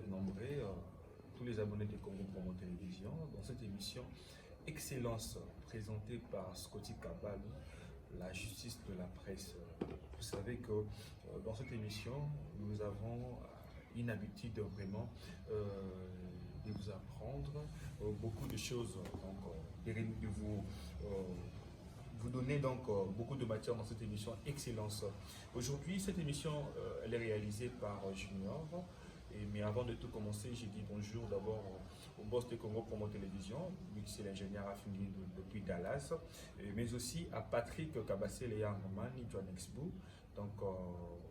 Nombreux, tous les abonnés de Congo Promo Télévision dans cette émission Excellence présentée par Scotty Kabal, la justice de la presse. Vous savez que dans cette émission, nous avons une habitude vraiment de vous apprendre beaucoup de choses, donc de vous donner donc beaucoup de matière dans cette émission Excellence. Aujourd'hui, cette émission elle est réalisée par Junior. Mais avant de tout commencer, j'ai dit bonjour d'abord au boss de Congo Promo Télévision, lui c'est l'ingénieur affilié depuis Dallas, mais aussi à Patrick Kabassel et Arman, John Exbu. Donc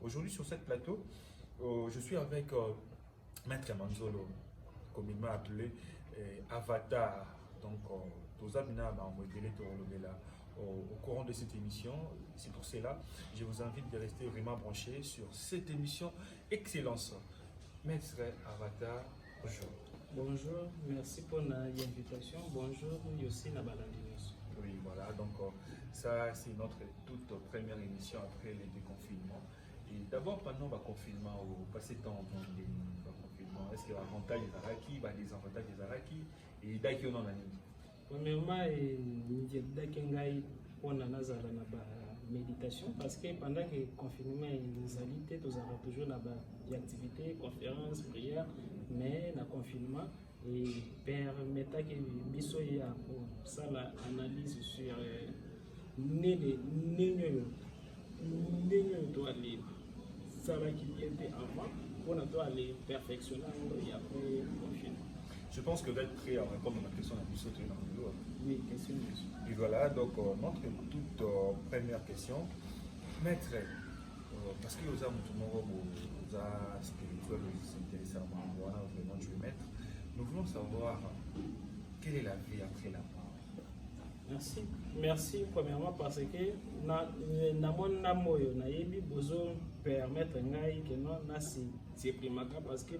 aujourd'hui sur cette plateau, je suis avec Maître Manzolo, communément appelé Avatar. Donc tous Abina au courant de cette émission. C'est pour cela que je vous invite de rester vraiment branchés sur cette émission Excellence. Maître Avatar, bonjour. Bonjour, merci pour l'invitation. Bonjour, Yossi Nabalandinos. Oui, voilà, donc ça c'est notre toute première émission après les déconfinements. Et d'abord, pendant le confinement, au passé temps, le confinement, est-ce qu'il y a avantage des Araki, des avantages des Araki et d'Aki on en a dit. Premièrement, il y a des on a méditation parce que pendant que le confinement nous a nous avons toujours des activités, conférences, prières, mais le confinement permettait que nous ayons l'analyse sur ça qui était avant pour aller perfectionner après le confinement. Je pense que vous êtes prêt à répondre à ma question la plus sautée dans le vidéo. Oui, question. Et voilà, donc notre toute première question. Maître, parce que vous avez spirituel, vous intéressez à moi, vraiment je vais mettre. Nous voulons savoir quelle est la vie après la mort. Merci. Merci premièrement parce que na besoin permettre que non c'est primaka parce que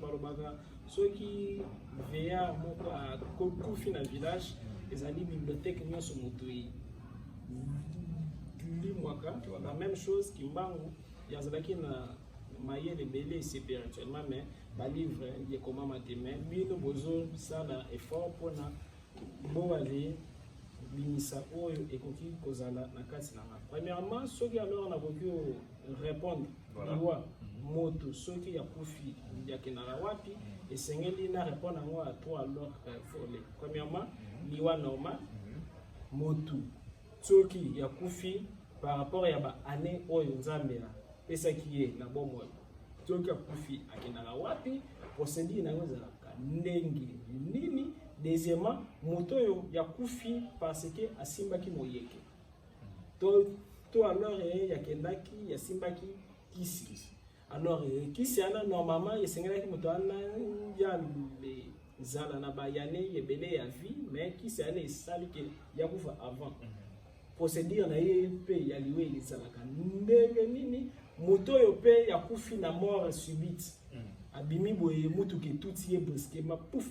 ceux qui veillent à Kofi dans le village ils ont une bibliothèque qui sont montées la même chose qui mbangu il y a na maye de belé spirituellement mais ba livre il comment mateme bino besoin ça na effort pour na bon aller binisa oyo ekoki kozala na kati na nga. Premièrement, ceux qui alors na voulu répondre liwa moto ceux qui a kufi ya kenala wapi et sengeli na répondre à trois alors volé. Premièrement, liwa normal moto ceux qui a kufi par rapport ya ba année oyo nzambela pesa qui est na bon moyo. Ceux qui a kufi akenala wapi procédure na ngozala ndenge nini. Deuxièmement, moto ya kufi parce que asimbaki moyeke. To alors ya kendaki ya simbaki kisi. Alors kisi ana normalement ya sengelaki moto ana ya le zala na bayane yebele ya vie mais kisi ana esali ke ya kufa avant. Procédure na ye pe ya liwe ezalaka ndenge nini moto yo pe ya kufi na mort subite. Abimi boye mutu ke tout ye brusquement pouf.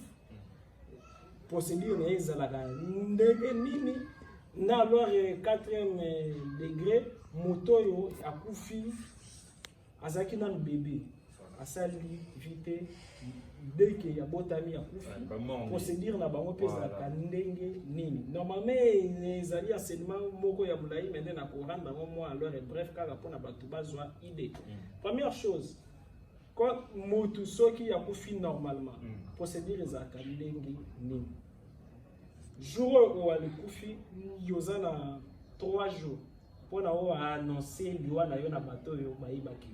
Procédure ezalaka ndenge nini na alors 4e degré moto yo akufi azaki na bébé asali vite dès que ya botami akufi procédure na bango pesa ka ndenge nini normalement ezali enseignement moko ya mulai mais na ko rendre bango moi alors bref kaka pona batu bazwa idée. Première chose quand moto soki ya kufi normalement procédure ezalaka ndenge nini jour où elle kufi yoza na 3 jours pour na annoncer liwa na yo na bateau yo bayibaki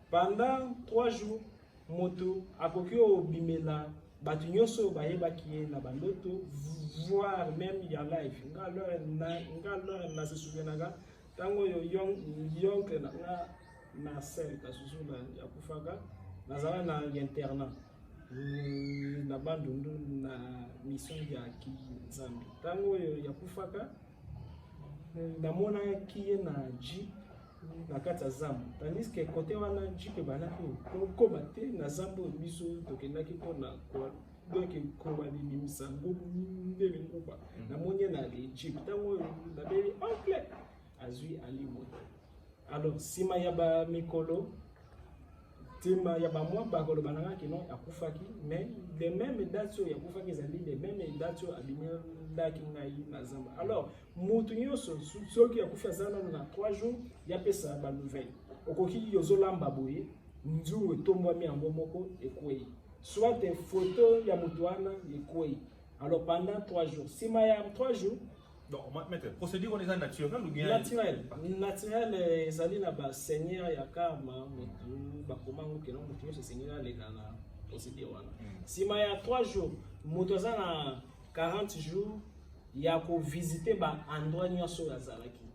pendant 3 jours moto akoki obimela batu nyonso bayibaki na bandoto voir même ya live ngalo na se souvenaka tango yo yonk na sel kasusu na ya kufaka nazala na internat na bandundu na mission ya Kizambi. Tango ya kufaka na mona kiye na jeep na kata zambu. Tandis que côté wana jeep banaki ko bate na zambu biso tokendaki ko na ko donc ko bali misango ndele ngoba na monye na le jeep tango na beli oncle azui alimo. Alors sima ya ba mikolo tema ya ba moi bakolo bananga ki non akufaki mais les mêmes dates ya akufaki ezali les mêmes dates abimela ki ngai na zamba. Alors mutu nyonso soki akufa zana na 3 jours ya pesa ba nouvelle okoki yozolamba boye nzungu etombwami yango moko ekwei soit une photo ya mutu wana ekwei. Alors pendant 3 jours sima ya 3 jours donc maître procédure on est naturel ou bien naturel ezali na ba seigneur ya karma mutu bakomango ke non mutu se seigneur le na procédure wana sima ya 3 jours mutu azana 40 jours ya ko visiter ba endroit nyonso ya zalaki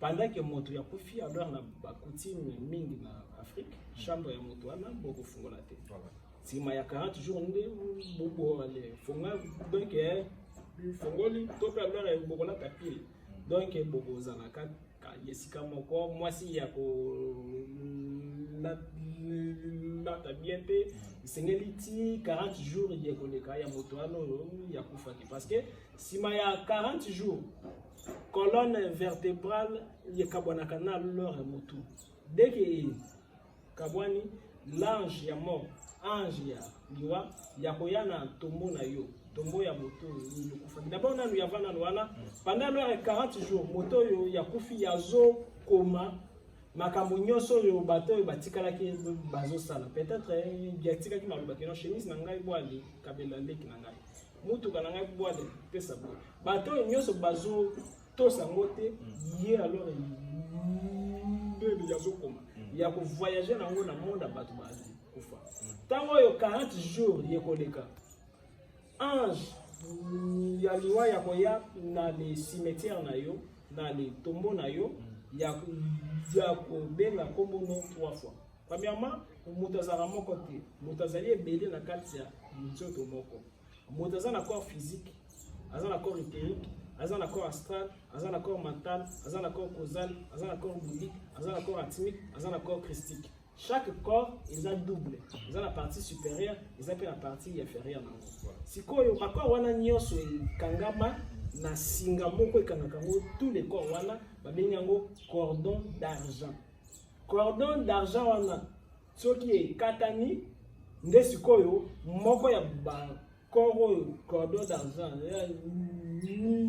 pendant que mutu ya kofi alors na ba coutume mingi na Afrique chambre ya mutu wana boko fungola te sima ya 40 jours nde bobo ale fonga donc fongoli to pe alors bokola tapile donc bobo zanaka ka yesika moko mwasi ya ko la tabiente sengeli ti 40 jours ya koleka ya moto ano ya kufaki parce que sima ya 40 jours colonne vertébrale ya kabwana canal leur motu dès que kabwani l'ange ya mort ange ya liwa ya koyana tombo na yo tombo ya moto yo kufaki d'abord nanu ya vana wana pendant leur 40 jours moto yo ya kufi ya zo koma makambo nyonso yo bato yo batikala ki bazo sala peut-être biatika ki maluba ki no chemise na ngai bwali kabela leki na ngai mutu kana ngai bwali pesa bo bato nyonso bazo to sangote ye alors ya zo koma ya ko voyager na ngo na monde bato bazi kufa tango yo 40 jours ye koleka ange ya liwa ya koya na les cimetières na yo na les tombeaux na yo ya kobenga kombo no 3 fois. Premièrement, mutazara moko te, mutazali ebele na kati ya nzoto moko. Mutazana corps physique, azana corps éthérique, azana corps astral, azana corps mental, azana corps causal, azana corps bouddhique, azana corps atmique, azana corps christique. Chaque corps est double. Ils ont la partie supérieure, ils ont la partie inférieure. Si koyo bakor wana nyonso kangama na singa moko ekangakango tous les corps wana babengi yango cordon d'argent. Cordon d'argent wana soki ekatani nde sikoyo moko ya ba cordon d'argent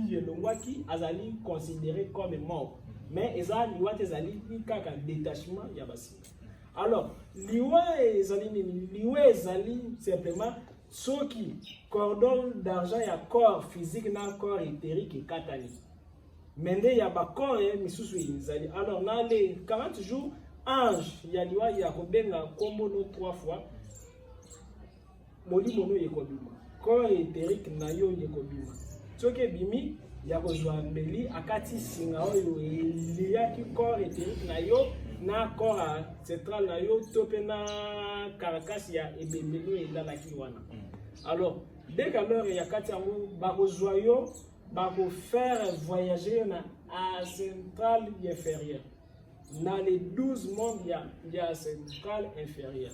yelongwaki azali considéré comme mort. Mais ezali liwa ezali kaka détachement ya basinga. Alors, liwa ezali simplement soki cordon d'argent ya corps physique na corps éthérique et katani. Mende ya ba corps misusu ezali. Alors, na les 40 jours ange ya liwa ya kobenga kombo no 3 fois. Molimo no yekobima. Corps éthérique na yo yekobima. Soki bimi ya kozwa mbeli akati singa oyo eliyaki corps éthérique na yo na corps central na yo tope na karakasi ya ebembelo elalaki wana. Alors dès que l'heure ya kati yango bakozwa yo bako faire voyager na central inférieur na les 12 mondes ya central inférieur.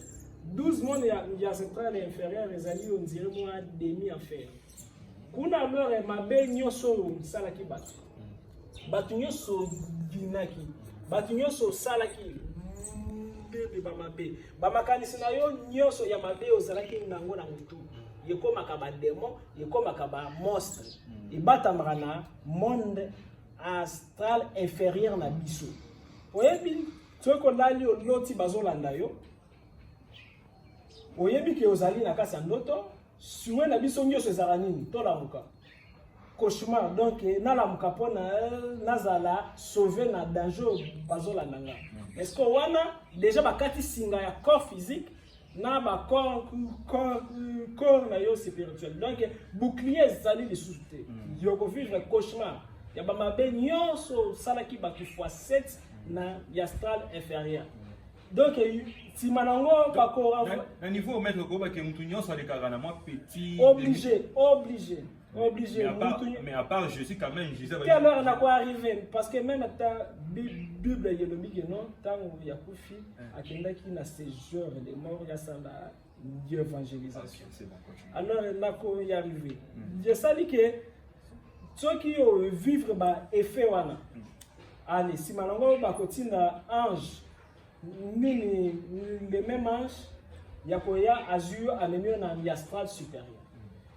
12 mondes ya central inférieur ezali on dirait moi demi enfer. Kuna l'heure mabe nyonso salaki bato. Bato nyonso binaki. Bato nyonso salaki bebe bamabe bamakanisi na yo nyonso ya mabe ozalaki nango na mutu yekomaka ba démon yekomaka ba monstre ebatamaka na monde astral inférieur na biso oyebi soki olali oloti bazolanda yo oyebi ke ozali na kasi ya ndoto suwe na biso nyonso ezala nini tolamuka cauchemar donc nalamuka mpona nazala sauvé na danger bazolanda nga. Est-ce que wana déjà bakati singa ya corps physique na ba corps na yo spirituel. Donc bouclier ezali lisusu te. Yoko vivre cauchemar ya ba mabe nyonso salaki baki x7 na ya astral inférieur. Donc simanango bako na niveau mettre ko ba ke mutu nyonso alekaka na moi petit obligé. Mais à part Jésus quand même, Jésus va quelle heure on a quoi arriver parce que même ta Bible il y a le migi non tant où ya kufi akenda ki na séjour de mort ya sala d'évangélisation. Alors là ko y arriver. Je sais que ceux qui vivre ba effet wana. Allez, si malongo ba kotina ange le même âge yakoya azur amemio na astral supérieur.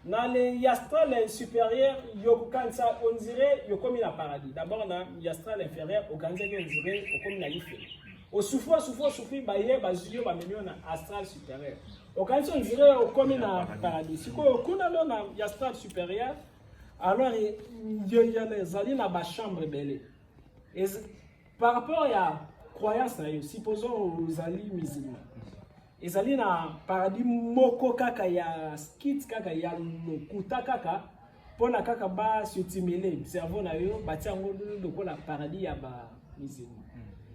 Dans les astral supérieur yokansa on dirait yokomi na paradis. D'abord na astral inférieur okanza on dirait okomi na life. Au souffre baye bazur amemio na astral supérieur. Okanza on dirait okomi na paradis. Siko kuna lo na astral supérieur alors il y a les alliés na ba chambre belé. Et par rapport à croyance, supposons aux alliés musulmans. Les alliés na paradis moko kaka ya skit kaka ya lokuta kaka pona kaka ba sutimele cerveau na yo ba tiango loko la paradis ya ba musulman.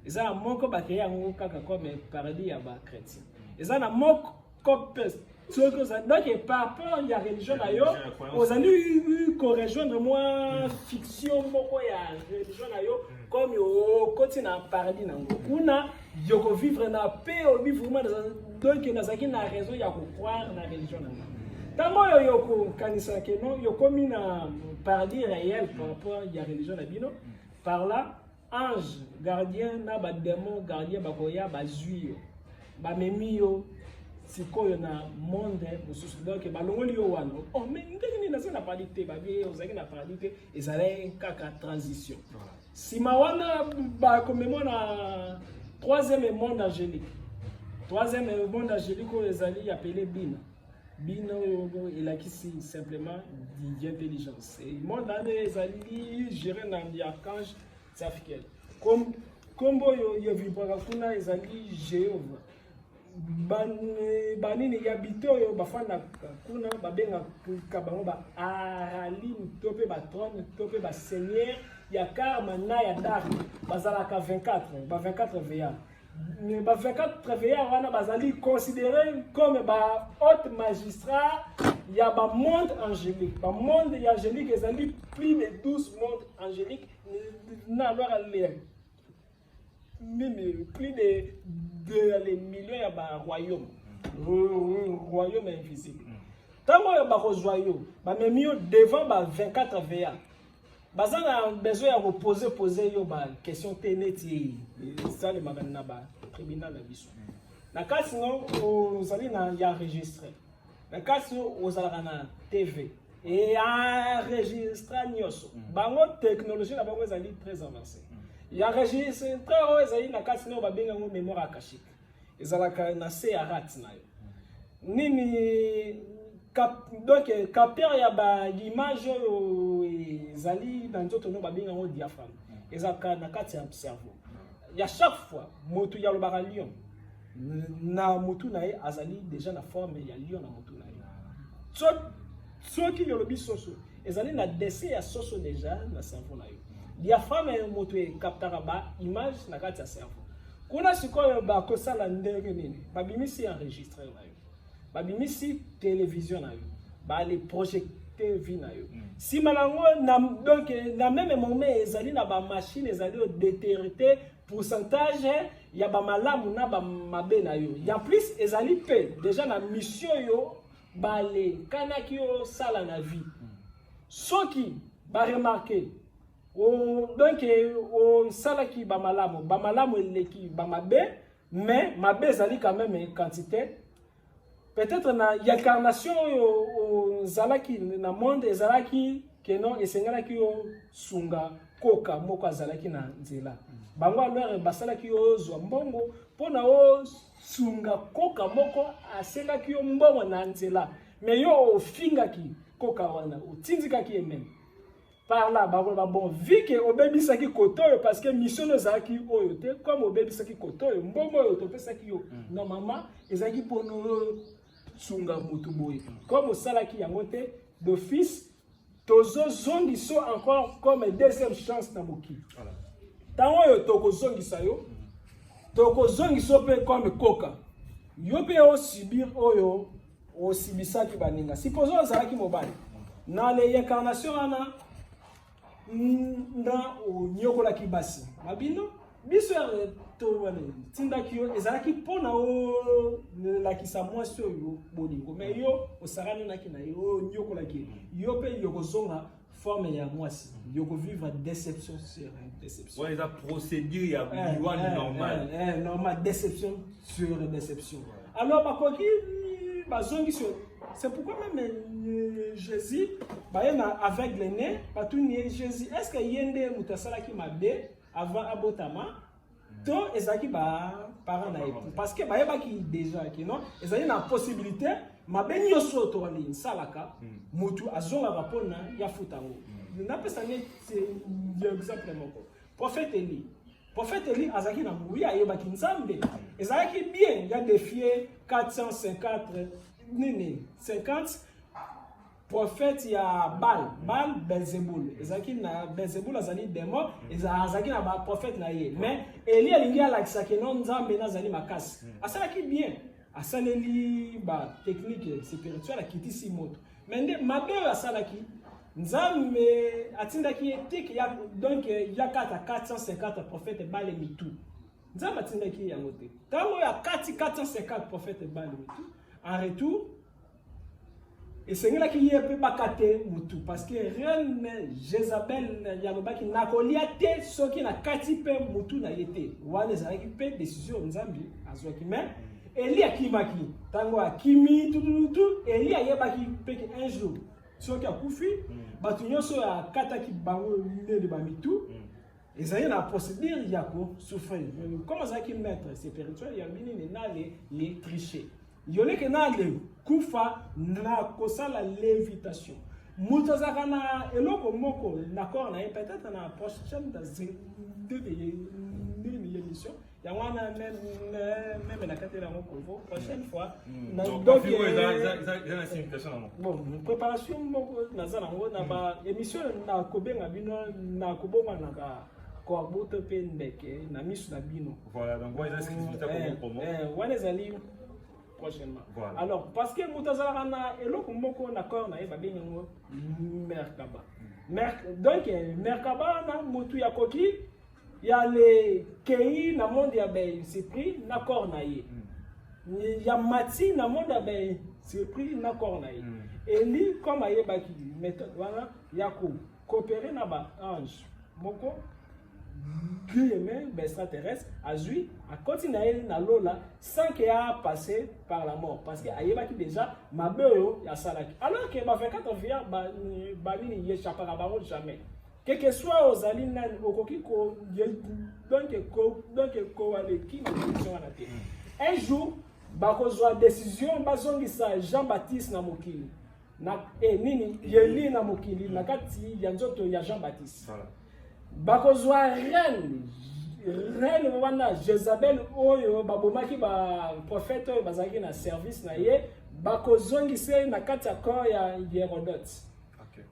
Eza moko ba kaya ngo kaka comme paradis ya ba chrétien. Eza na moko copes. Donc par rapport à la religion d'ailleurs, aux alliés qu'on rejoindre moi fiction moko ya religion d'ailleurs comme au quotidien na paradis nango. Kuna yoko vivre na paix au vivre vraiment donc nazaki na raison ya ko croire na religion nango. Tamo yoko kanisa ke non yoko mina paradis réel par rapport à la religion na bino. Par là ange gardien na ba démon gardien ba koya ba zui ba memio sikoyo na monde mosusu donc balongoli yo wana oh mais ndenge ni naza na parité ba vie ozaki na parité ezala kaka transition sima wana ba komemo na troisième monde angélique ezali appelé bina elakisi simplement d'intelligence et monde ane ezali géré na archange Safiel comme kombo yo vibra kuna ezali Jéhovah banini ya bito yo bafana kuna babenga kabango ba aralim tope ba trône tope ba seigneur ya karma na ya dar bazalaka 24 veya mais ba 24 veya wana bazali considéré comme ba haute magistrat ya ba monde angélique ba monde angélique ezali plus de 12 mondes angéliques na alors aller plus de les millions ya ba royaume invisible. Tango ya ba royaume ba memio devant ba 24 VA. Bazana besoin ya poser yo ba question teneti ça le magana ba tribunal na biso. Na kasi no ozali na ya enregistrer. Na kasi ozala na TV et enregistrer nyoso. Bango technologie na bango ezali très avancée. Il y a enregistré très ezali na kasi no babenga ngo mémoire akashique. Ezalaka na se ya rat na yo. Nini donc capteur ya ba image ezali na nzoto no babenga ngo diaphragme. Ezalaka na kati ya cerveau. Ya chaque fois motu ya lobaka lion na motu na ye azali déjà na forme ya lion na motu na ye. Soki yolobi soso ezali na dessin ya soso déjà na cerveau na yo. Diaphragme moto e captera ba image na kati ya cerveau. Kuna sikoyo ba kosala ndenge nini? Babimisi enregistrer na yo. Babimisi télévision na yo. Ba les projecter vie na yo. Si malango na donc na même moment ezali na ba machine ezali o détecter pourcentage ya ba malamu na ba mabe na yo. Ya plus ezali pe déjà na mission yo ba le kanaki yo sala na vie. Soki ba remarquer donc on salaki ba malamu eleki ba mabe mais mabe zali quand même une quantité peut-être na incarnation yo zalaki na monde zalaki que non esengalaki yo sunga koka moko zalaki na nzela bango alors basalaki yo zwa mbongo pona o sunga koka moko asengaki yo mbongo na nzela mais yo ofingaki koka wana otindikaki emem. Par là, bon, vu que Obébi Saki Kotoyo, parce que mission de Zaki Oyote, comme Obébi Saki Kotoyo, Mbomo Yotope Saki Yo, normalement, Ezaki pour nous Sunga Mutuboy. Comme au Salaki Yamote, d'office, Tozo Zongi so encore comme deuxième chance Namoki. Tango yo Toko Zongi Sayo, Toko Zongi so pe comme Koka. Yope o subir Oyo, o Sibisaki Baninga. Supposons Zaki Mobile. Dans les incarnations, na o nyokola kibasi mabino biso to wana tindaki yo ezalaki mpona olakisa mwasi oyo bolingo mais yo osarani naki na yo nyokolaki yo mpe yokozonga forme ya mwasi yokovivre déception sur déception. Ouais, la procédure ya normal. Normal, déception sur déception. Alors bakoki bazongi sur c'est pourquoi même Jésus avec les nez patuni Jésus est-ce que yende mutasala ki mabe avant abotama to ezaki ba parent na époux parce que ba ki déjà ki non ezali na possibilité mabe nyoso to ali salaka mutu azonga bapona ya futango na pesa ni exemple moko prophète Élie azaki na mouri ayebaki nzambe ezalaki bien ya défier 454 nini 50 prophète ya Baal Belzebul ezalaki na Belzebul azali démon ezalaki na ba prophète na ye mais Élie alingi alakisa ke non nzambe nazali makasi asalaki bien asaleli ba technique spirituelle akitisi moto mais nde mabe asalaki nzambe atindaki etike ya donc ya 450 prophètes Baal mitu nzambe atindaki yango te tango ya 450 prophètes Baal mitu en retour esengela ki yepe bakate mutu parce que reine Jézabel yalobaki nakolia te soki na kati pe mutu na yete wana ezalaki pe décision nzambe azwaki mais Eli akimaki tango akimi tututu Eli ayebaki pe un jour soki akufi batu nyonso akataki bango nde ba mitu ezali na procédure yako souffrir comme azaki maître spirituel ya bini na les tricher yoleke na le kufa na kosala lévitation mutazaka na eloko moko d'accord na peut-être na prochaine de l'émission ya wana même na katela moko prochaine fois na donc la signification bon préparation moko nazana ngo na ba émission na kobenga bino na kobonga na ka ko abuto pe ndeke na misu na bino voilà donc voilà ce qui est promo wana ezali prochainement. Voilà. Alors, parce que Moutazara na eloko moko na corps na eba bengo Merkaba. Donc Merkaba na mutu ya koki ya le kei na monde ya be c'est pris na corps na ye. Ya mati na monde ya be c'est pris na corps na ye. Eli comme ayeba ki méthode voilà ya ko coopérer na ba ange moko extraterrestre azui a continué na lola sans qu'il a passé par la mort parce que ayeba ki déjà mabeo ya salaki alors que ba 24 via ba ni yechapa ba jamais quel que soit aux alines okoki ko donc ko wale ki na te un jour ba kozwa décision bazongisa Jean-Baptiste na mokili na nini yeli na mokili na kati ya nzoto ya Jean-Baptiste bakozwa reine wana Jézabel oyo babomaki ba prophète oyo bazaki na service na ye bakozongisa na kati ya corps ya Hérodote.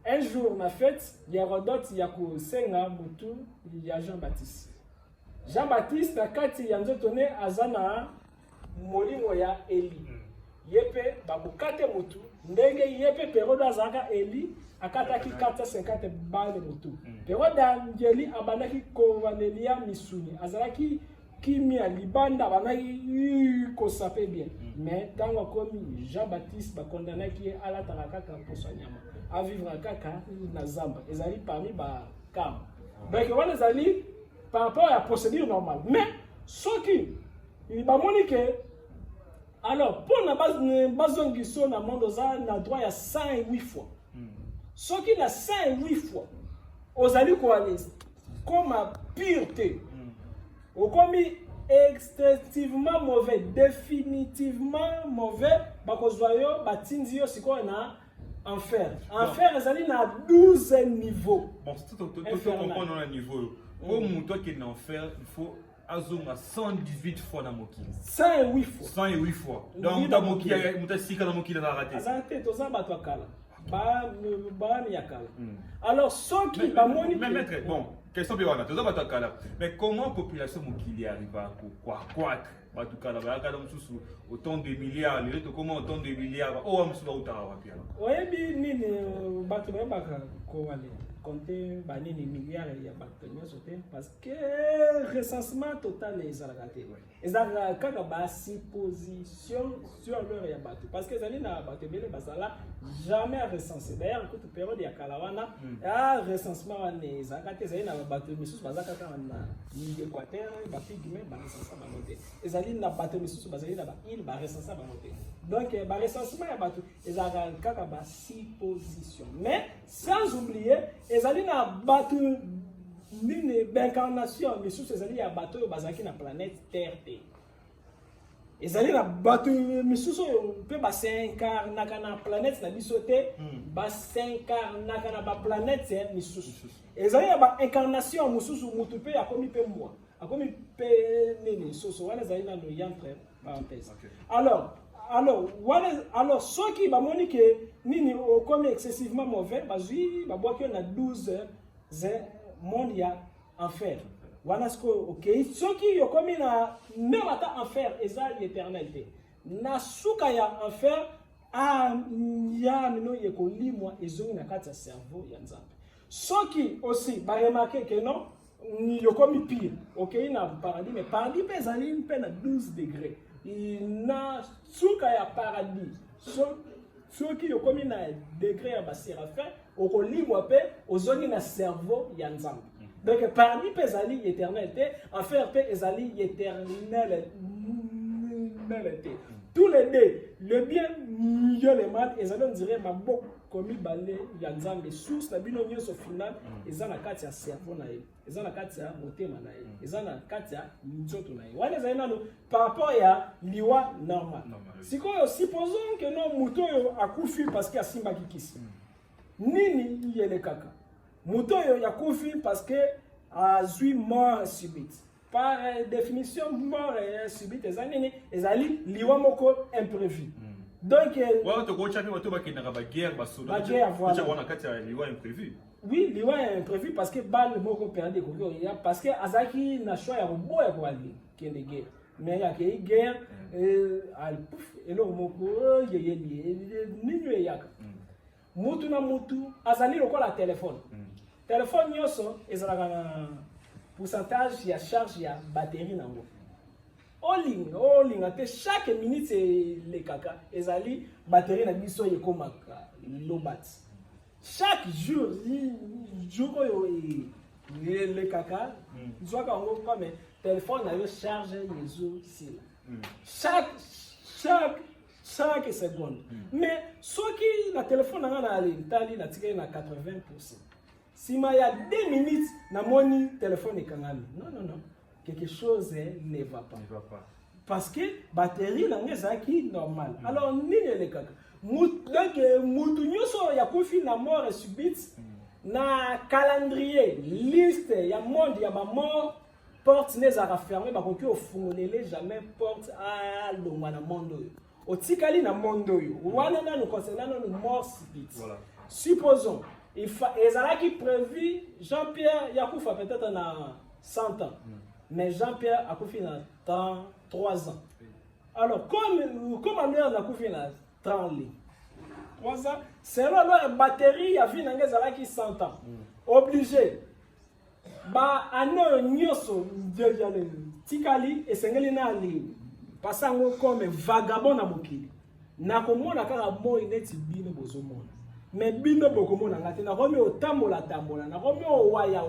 Un jour na fête Hérodote ya kosenga mutu ya Jean-Baptiste. Jean-Baptiste na kati ya nzoto ne azana molimo ya Eli. Yepe babukate mutu ndenge yepe peroda zaka Eli akataki 450 balles mutu. Peroda ngeli abanaki kovanelia misuni azalaki kimia libanda banaki ko sape bien. Mais tango komi Jean-Baptiste ba condamnaki ala tarakaka poso nyama a vivre kaka na zamba ezali parmi ba kam. Donc wana ezali par rapport à la procédure normale. Mais soki ba monike alors pour na base zongiso na monde za na droit ya 108 fois. Ce qui a 108 fois, aux alliés comme à pureté, au commis extrêmement mauvais, définitivement mauvais, parce que batinzio c'est quoi na enfer. Enfer, les alliés na 12 niveaux. Bon, c'est tout comprendre le niveau. Pour monter qu'il est en enfer, il faut azonga 118 fois na mokili. 108 fois. 108 fois. Donc ta mokili, muta sika na mokili na raté. Azante toza batwa kala. Alors, ceux qui mais maître, bon, question pour mais comment la population mokili arrive à croître? Autant de milliards, comment autant de milliards? Oh, compter des milliards de bâtiments parce que recensement total est zalagate. Et ça quand ba supposition sur leur ya bateau parce que zali na bateau bele basala jamais recensé. D'ailleurs toute période ya kalawana a recensement ne zalagate zali na bateau misus bazaka na Équateur ba pigme ba recensement ba monter. Et zali na bateau misus bazali na ba île ba recensement ba monter. Donc ba recensement ya bateau ezaka kaka ba supposition. Mais sans oublier ezali na bateau nini d'incarnation mais sous ces alliés à bateau bazaki na planète Terre te ezali na bateau mais sous peut ba s'incarner na planète na biso te ba s'incarner na ba planète mais sous ezali ba incarnation mususu mutu pe akomi pe moi akomi pe nini soso wana ezali na no entre parenthèse alors ceux qui ba moni que nini o comme excessivement mauvais bazui ba boit que na 12 heures monde ya enfer wana sko OK soki yo komi na même ata enfer eza l'éternité na suka ya enfer ya mino yekolimwa ezongi na kati ya cerveau ya nzambe soki aussi ba remarquer que non yo komi pire OK na paradis mais paradis ezali mpe na 12 degrés na suka ya paradis soki yo komi na degré ya ba séraphin okolimwa pe ozongi na cerveau ya nzambe donc parmi ezali éternalité enfer pe ezali éternel tous les deux le bien mieux le mal ezali on dirait maboko komi balé ya nzambe source na bino nyonso final eza na kati ya cerveau na ye eza na kati ya motema na ye eza na kati ya nzoto na ye wana ezali nano par rapport ya liwa normal sikoyo supposons que non muto yo akufi parce que asimbaki kisi nini yele kaka muto yo yakufi parce que azui mort subite par définition mort subite ezali liwa moko imprévu donc ouais to ko chapi wato bakina ba guerre ba soda voilà wana kati ya liwa imprévu oui liwa imprévu parce que balle moko perdre ko ya parce que azaki na choix ya boya ko ali kende guerre mais ya ke guerre al pouf elo moko yeye nini yaka mutu na mutu azali lokola téléphone téléphone nyonso ezalaka na pourcentage ya charge ya batterie nango olinga te chaque minute le kaka ezali batterie na biso ekomaka lobat chaque jour oyo le kaka zwaka yango comme téléphone na yo charge yezo sila chaque seconde mais soki na téléphone nanga na alintali na tikeli na 80%. Sima ya 2 minutes na moni téléphone ekangami. Non. Quelque chose ne va pas. Parce que batterie na ngezaki normal. Alors nini le kaka. Donc mutu nyoso ya kufi na mort subite na calendrier liste ya monde ya ba mort porte les a fermé ba koki ofungolele jamais porte à longwa na monde. Otikali na monde yo. Wana na nous concernant nous mort subite. Voilà. Supposons ezalaki prévu Jean-Pierre Yakoufa peut-être na 100 ans mais Jean-Pierre akufi na 33 ans alors comme Amir Yakoufi na 30 ans 3 ans selon leur batterie ya vie na ezalaki 100 ans obligé ba ano nyoso déjà le tikali esengeli na ali pasango comme vagabond na mokili na komona kaka mo ineti bino bozomona mais bino bokomona ngate na komi otambola na komi o waya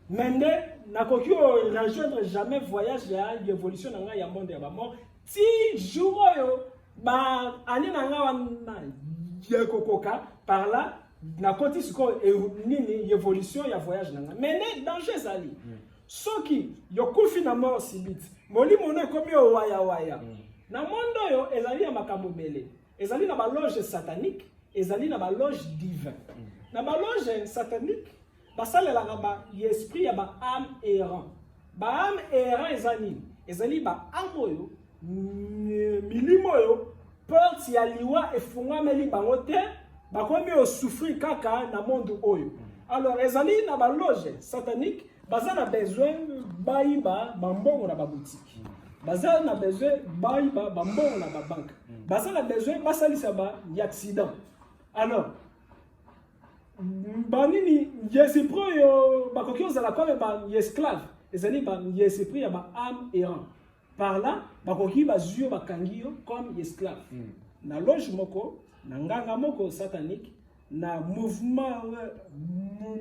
mende na koki o rejoindre jamais voyage ya évolution na nga ya monde ya ba mort ti jour yo ba ani na nga wana ye kokoka par là na koti siko nini évolution ya voyage na nga mende danger zali soki yo kufi na mort subite molimo na komi o waya na monde yo ezali ya makambo mele ezali na ba loge satanique ezali na ba loge divin na ba loge satanique basalelaka ba esprit ya ba âme errant ba âme errant ezali ba âme oyo milimo oyo porte ya liwa efungameli bango te bakomi osouffrir kaka na monde oyo alors ezali na ba loge satanique baza na besoin bayiba bambongo na ba boutique baza na besoin bayiba bambongo na ba banque baza na besoin basalisa ba accident alors banini yesipro yo bakoki ozala comme esclave ezali yesipro ya âme errant par là bakoki bazwi yo bakangi yo comme esclave na loge moko na nganga moko satanique na mouvement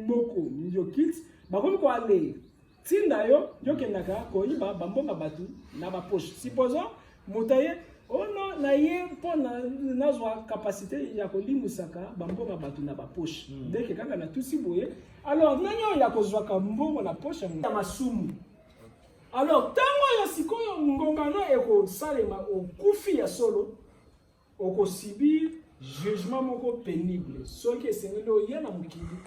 moko yo kilt bakoki ko aller tinda yo kendaka koyiba bambonga batu na ba poche supposons motaye ono na ye mpona nazwa capacité ya kolimusaka bambonga batu na ba poche ndeke kaka na tusi boye alors nanyo ya kozwaka mbongo na poche ya masumu alors tango ya sikoyo ngongano ekosalema okufi ya solo okosibir jugement moko pénible soki esengeli oye na mokili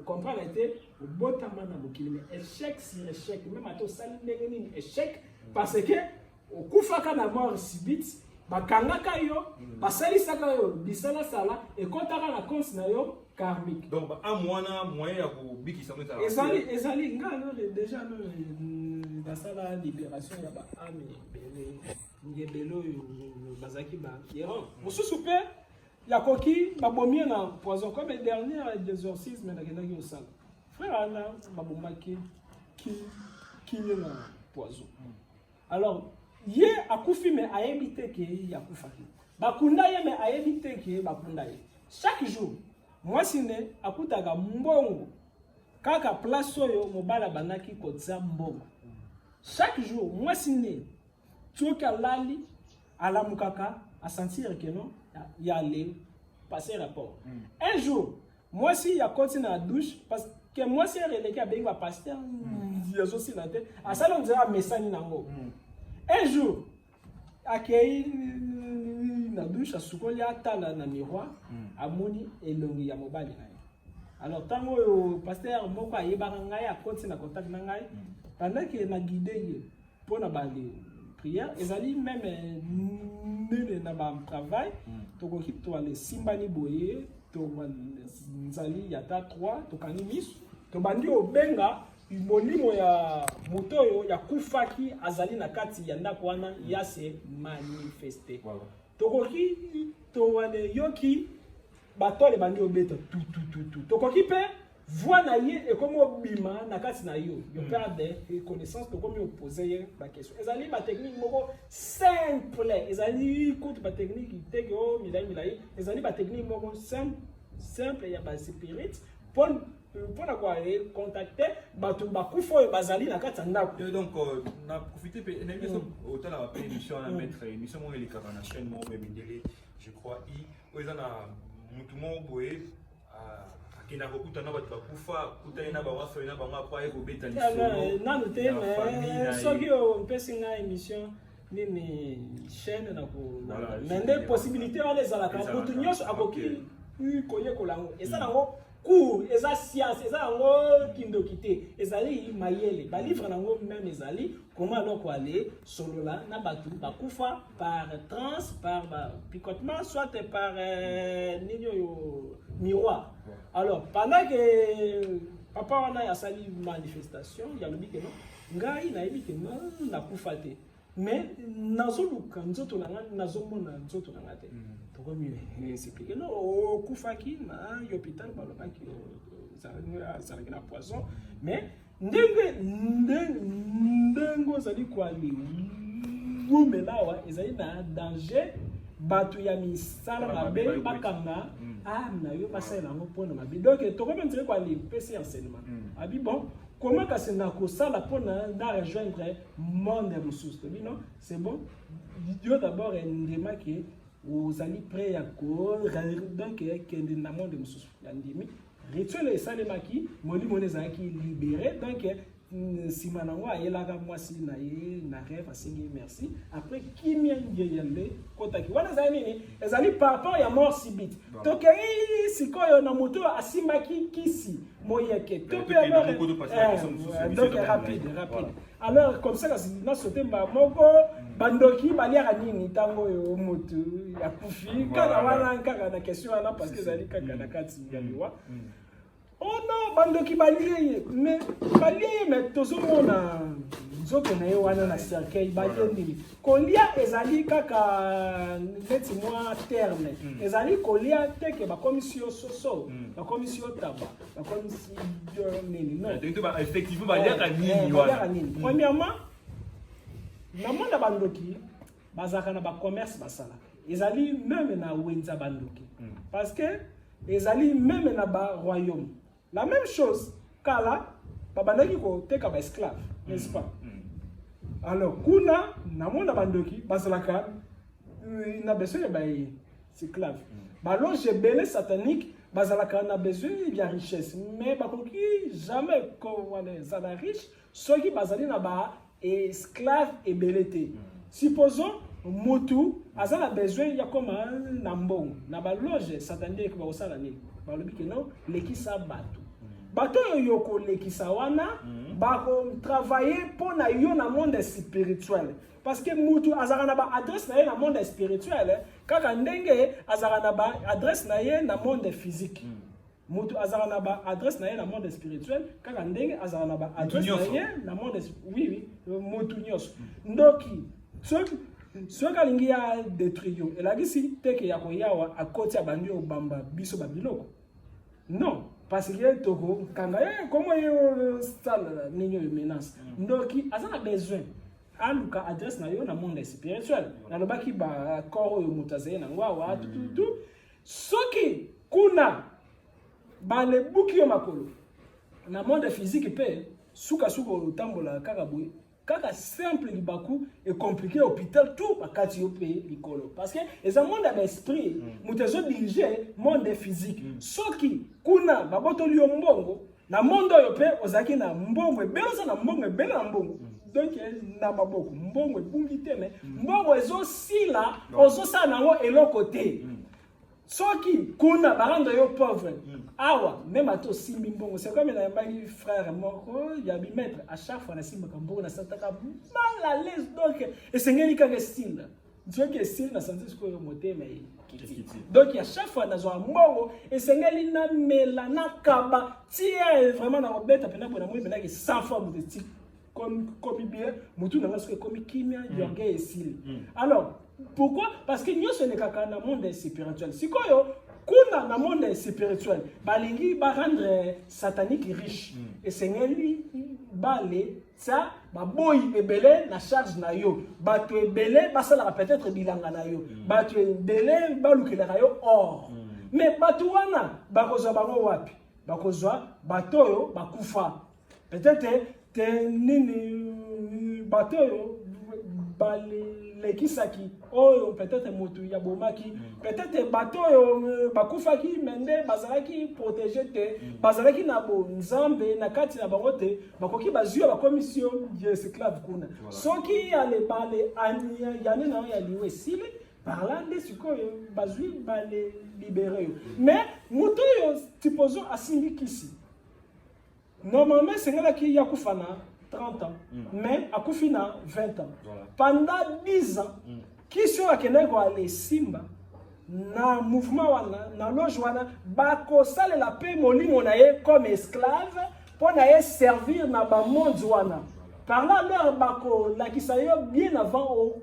comprendre te obotama na mokili mais échec sur échec même ata osali ndenge nini échec parce que okufaka na mort subite bakangaka yo basalisaka yo bisalasala ekotaka na compte na yo karmique donc amwana moyen ya kobikisa mo ezali ngano déjà basala libération ya baame ebele oyo bazalaki baerrant mosusu mpe yakoki babomie na poison comme dernière exorcisme nakendaki osala frère ana babomaki kinye na poison alors ye akufi me ayebi te ke yakufaki bakunda ye me ayebi te ke bakunda ye chaque jour mwasi ne akutaka mbongo kaka place oyo mobala banaki kotia mbongo chaque jour mwasi ne soki alali alamukaka asentir ke non ya aller passer rapport un jour mwasi yakoti na douche parce que mwasi releki abengi bapasteur yazosila te asala nzela amesani nango un jour akei na douche asukoli atala na miroir amoni elongi ya mobali na ye alors tango oyo pasteur moko ayebaka ngai akoti na contact na ngai pendant que na guide ye mpona bale prière ezali même nene na ba travail tokoki toale simbani boye tozali yata 3 tokangi miso tobandi obenga molimo ya moto oyo ya kufaki azali na kati ya ndako wana ya se manifester tokoki towane yoki batole bandi obeta tout tokoki pe voix na ye ekomo bima na kati na yo yo perdre connaissance tokomi opposer ye ba question ezali ba technique moko simple ezali kutu ba technique tege o milai ezali ba technique moko simple ya ba spirit mpona kwa contacter bato bakufa oyo bazali na kati ya ndako donc na profiter pe na émission otala ba émission na mettre émission mo elekaka na chaîne mo bemindele je crois oyo na mutu mo boye akina kokuta na bato bakufa kuta na bango afeli na bango apa ekobeta lisolo nanu te mais soki opesi nga émission nini chaîne na ko mais nde possibilité wana ezalaka mutu nyonso akoki koyekola yango eza nango cours eza science eza yango kindoki te ezali mayele balivre nango même ezali comment alors ko aller solola na bato bakufa par trans par picotement soit par nini oyo miroir alors pendant que papa wana asali manifestation yalobi ke non ngai nayebi ke non nakufa te mais nazoluka nzoto na nga nazomona nzoto na nga te tokomi expliquer non okufaki na hôpital balobaki azalaki na poison mais ndenge ozali kwali wumelawa ezali na danger bato ya misala mabe bakanga ame na yo basalela yango mpona mabe donc tokomi ndire kwali pesi enseignement abi bon comment kasi na kosala mpona na rejoindre monde mosusu tobi non c'est bon yo d'abord ndemaki ozali prêt ya donc kende na monde mosusu ya ndimi rituel esalemaki molimo ezalaki libéré donc nsima nango ayelaka mwasi na ye na rêve asengi merci après kimia ngeyande kotaki wana ezali nini ezali par rapport ya mort subite tokei sikoyo na moto asimbaki kisi moyeke to pe donc rapide alors comme ça kasi na sote mba moko bandoki baliaka nini tango yo moto ya kufi kaka wana kaka na question wana parce que ezali kaka na kati ya liwa oh non bandoki balie mais tozomona nzoto na ye wana na cercueil balie nini kolia ezali kaka neti mwa terme ezali kolia teke bakomisi yo soso bakomisi yo taba bakomisi yo nini non effectivement baliaka nini wana premièrement na monde bandoki bazaka na ba commerce basala ezali même na wenza bandoki parce que ezali même na ba royaume la même chose kala babandaki ko teka ba esclave n'est-ce pas alors kuna na monde bandoki bazalaka na besoin ba esclave ba loge belé satanique bazalaka na besoin de richesse mais bakoki jamais ko wana za la riche soki bazali na ba esclave et belete supposons mutu azala besoin ya koma na mbongo na ba loge satanique ba osala nini ba lobi que non lekisa bato yo ko lekisa wana ba ko travailler pour na yo na monde spirituel parce que mutu azala na ba adresse na ye na monde spirituel kaka ndenge azala na ba adresse na ye na monde physique mutu azala na ba adresse na ye na monde spirituel kaka ndenge azala na ba adresse na ye na monde oui mutu nyos ndoki soki alingi ya détruire yo elakisi teke ya koyawa akoti ya bandi obamba biso babiloko non parce que toko kanga comment yo sala ninyo menace ndoki azana besoin aluka adresse na yo na monde spirituel na lobaki ba corps yo mutaze na ngwa tout soki kuna bale buki yo makolo na monde physique pe suka utambola kaka boye kaka simple libaku et compliqué hôpital tout bakati yo pe likolo parce que les monde d'esprit mutezo diriger monde physique soki kuna babotoli yo mbongo na monde yo pe ozaki na mbongo ebelza na mbongo ebela na mbongo donc na maboko mbongo ebungi te mais mbongo ezo sila ozo sa nango eloko te soki kuna baranda yo pauvre awa même ato simbi mbongo c'est comme na mbali frère moko ya bi maître à chaque fois na simba mbongo na sataka mal à l'aise donc esengeli kanga style Dieu que style na santé ce que motema donc à chaque fois na zo mbongo esengeli na mela na kaba tie vraiment na robeta pena bona moi pena que 100 fois de style comme bien mutu na parce comme kimia yorge et style alors pourquoi? Parce que nous sommes dans le monde spirituel. Si quoi kuna na monde spirituel, balingi ba rendre satanique riche. Et sengeli balé ça ba boy ebele na charge na yo. Ba to ebele ba sala peut-être bilanga na yo. Ba to ebele ba lukela yo or. Mais ba to wana ba kozwa bango wapi? Ba kozwa batoyo ba kufa. Peut-être te nini batoyo balé lekisaki oyo peut-être motu ya bomaki peut-être bato oyo bakufaki mende bazalaki protéger te bazalaki na bo nzambe na kati na bango te bakoki bazio ba commission de esclave kuna soki ale bale ania yani na ya liwe sile parlant de sikoyo bazui bale libérer mais motu yo supposons asimbi kisi normalement c'est là qui ya kufana 30 ans, mais à Koufina 20 ans. Voilà. Pendant 10 ans, qui sont à Kenego à les Simba, na mouvement wana, na loge wana, bako sale la paix moli monaye comme esclave, pour naye servir na ba monde wana. Par là, leur bako, la kisayo bien avant au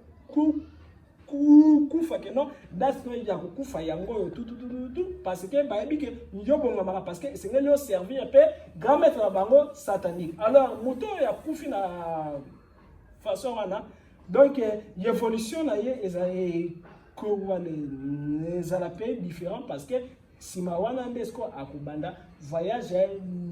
kufa que non das no ya kufa yango tout parce que ba ebi que njobo ngama parce que c'est ngelo servir pe grand maître na bango satanique alors moto ya kufi na façon wana donc l'évolution na ye ezali ko les alapé différent parce que si ma wana ndesko akubanda voyage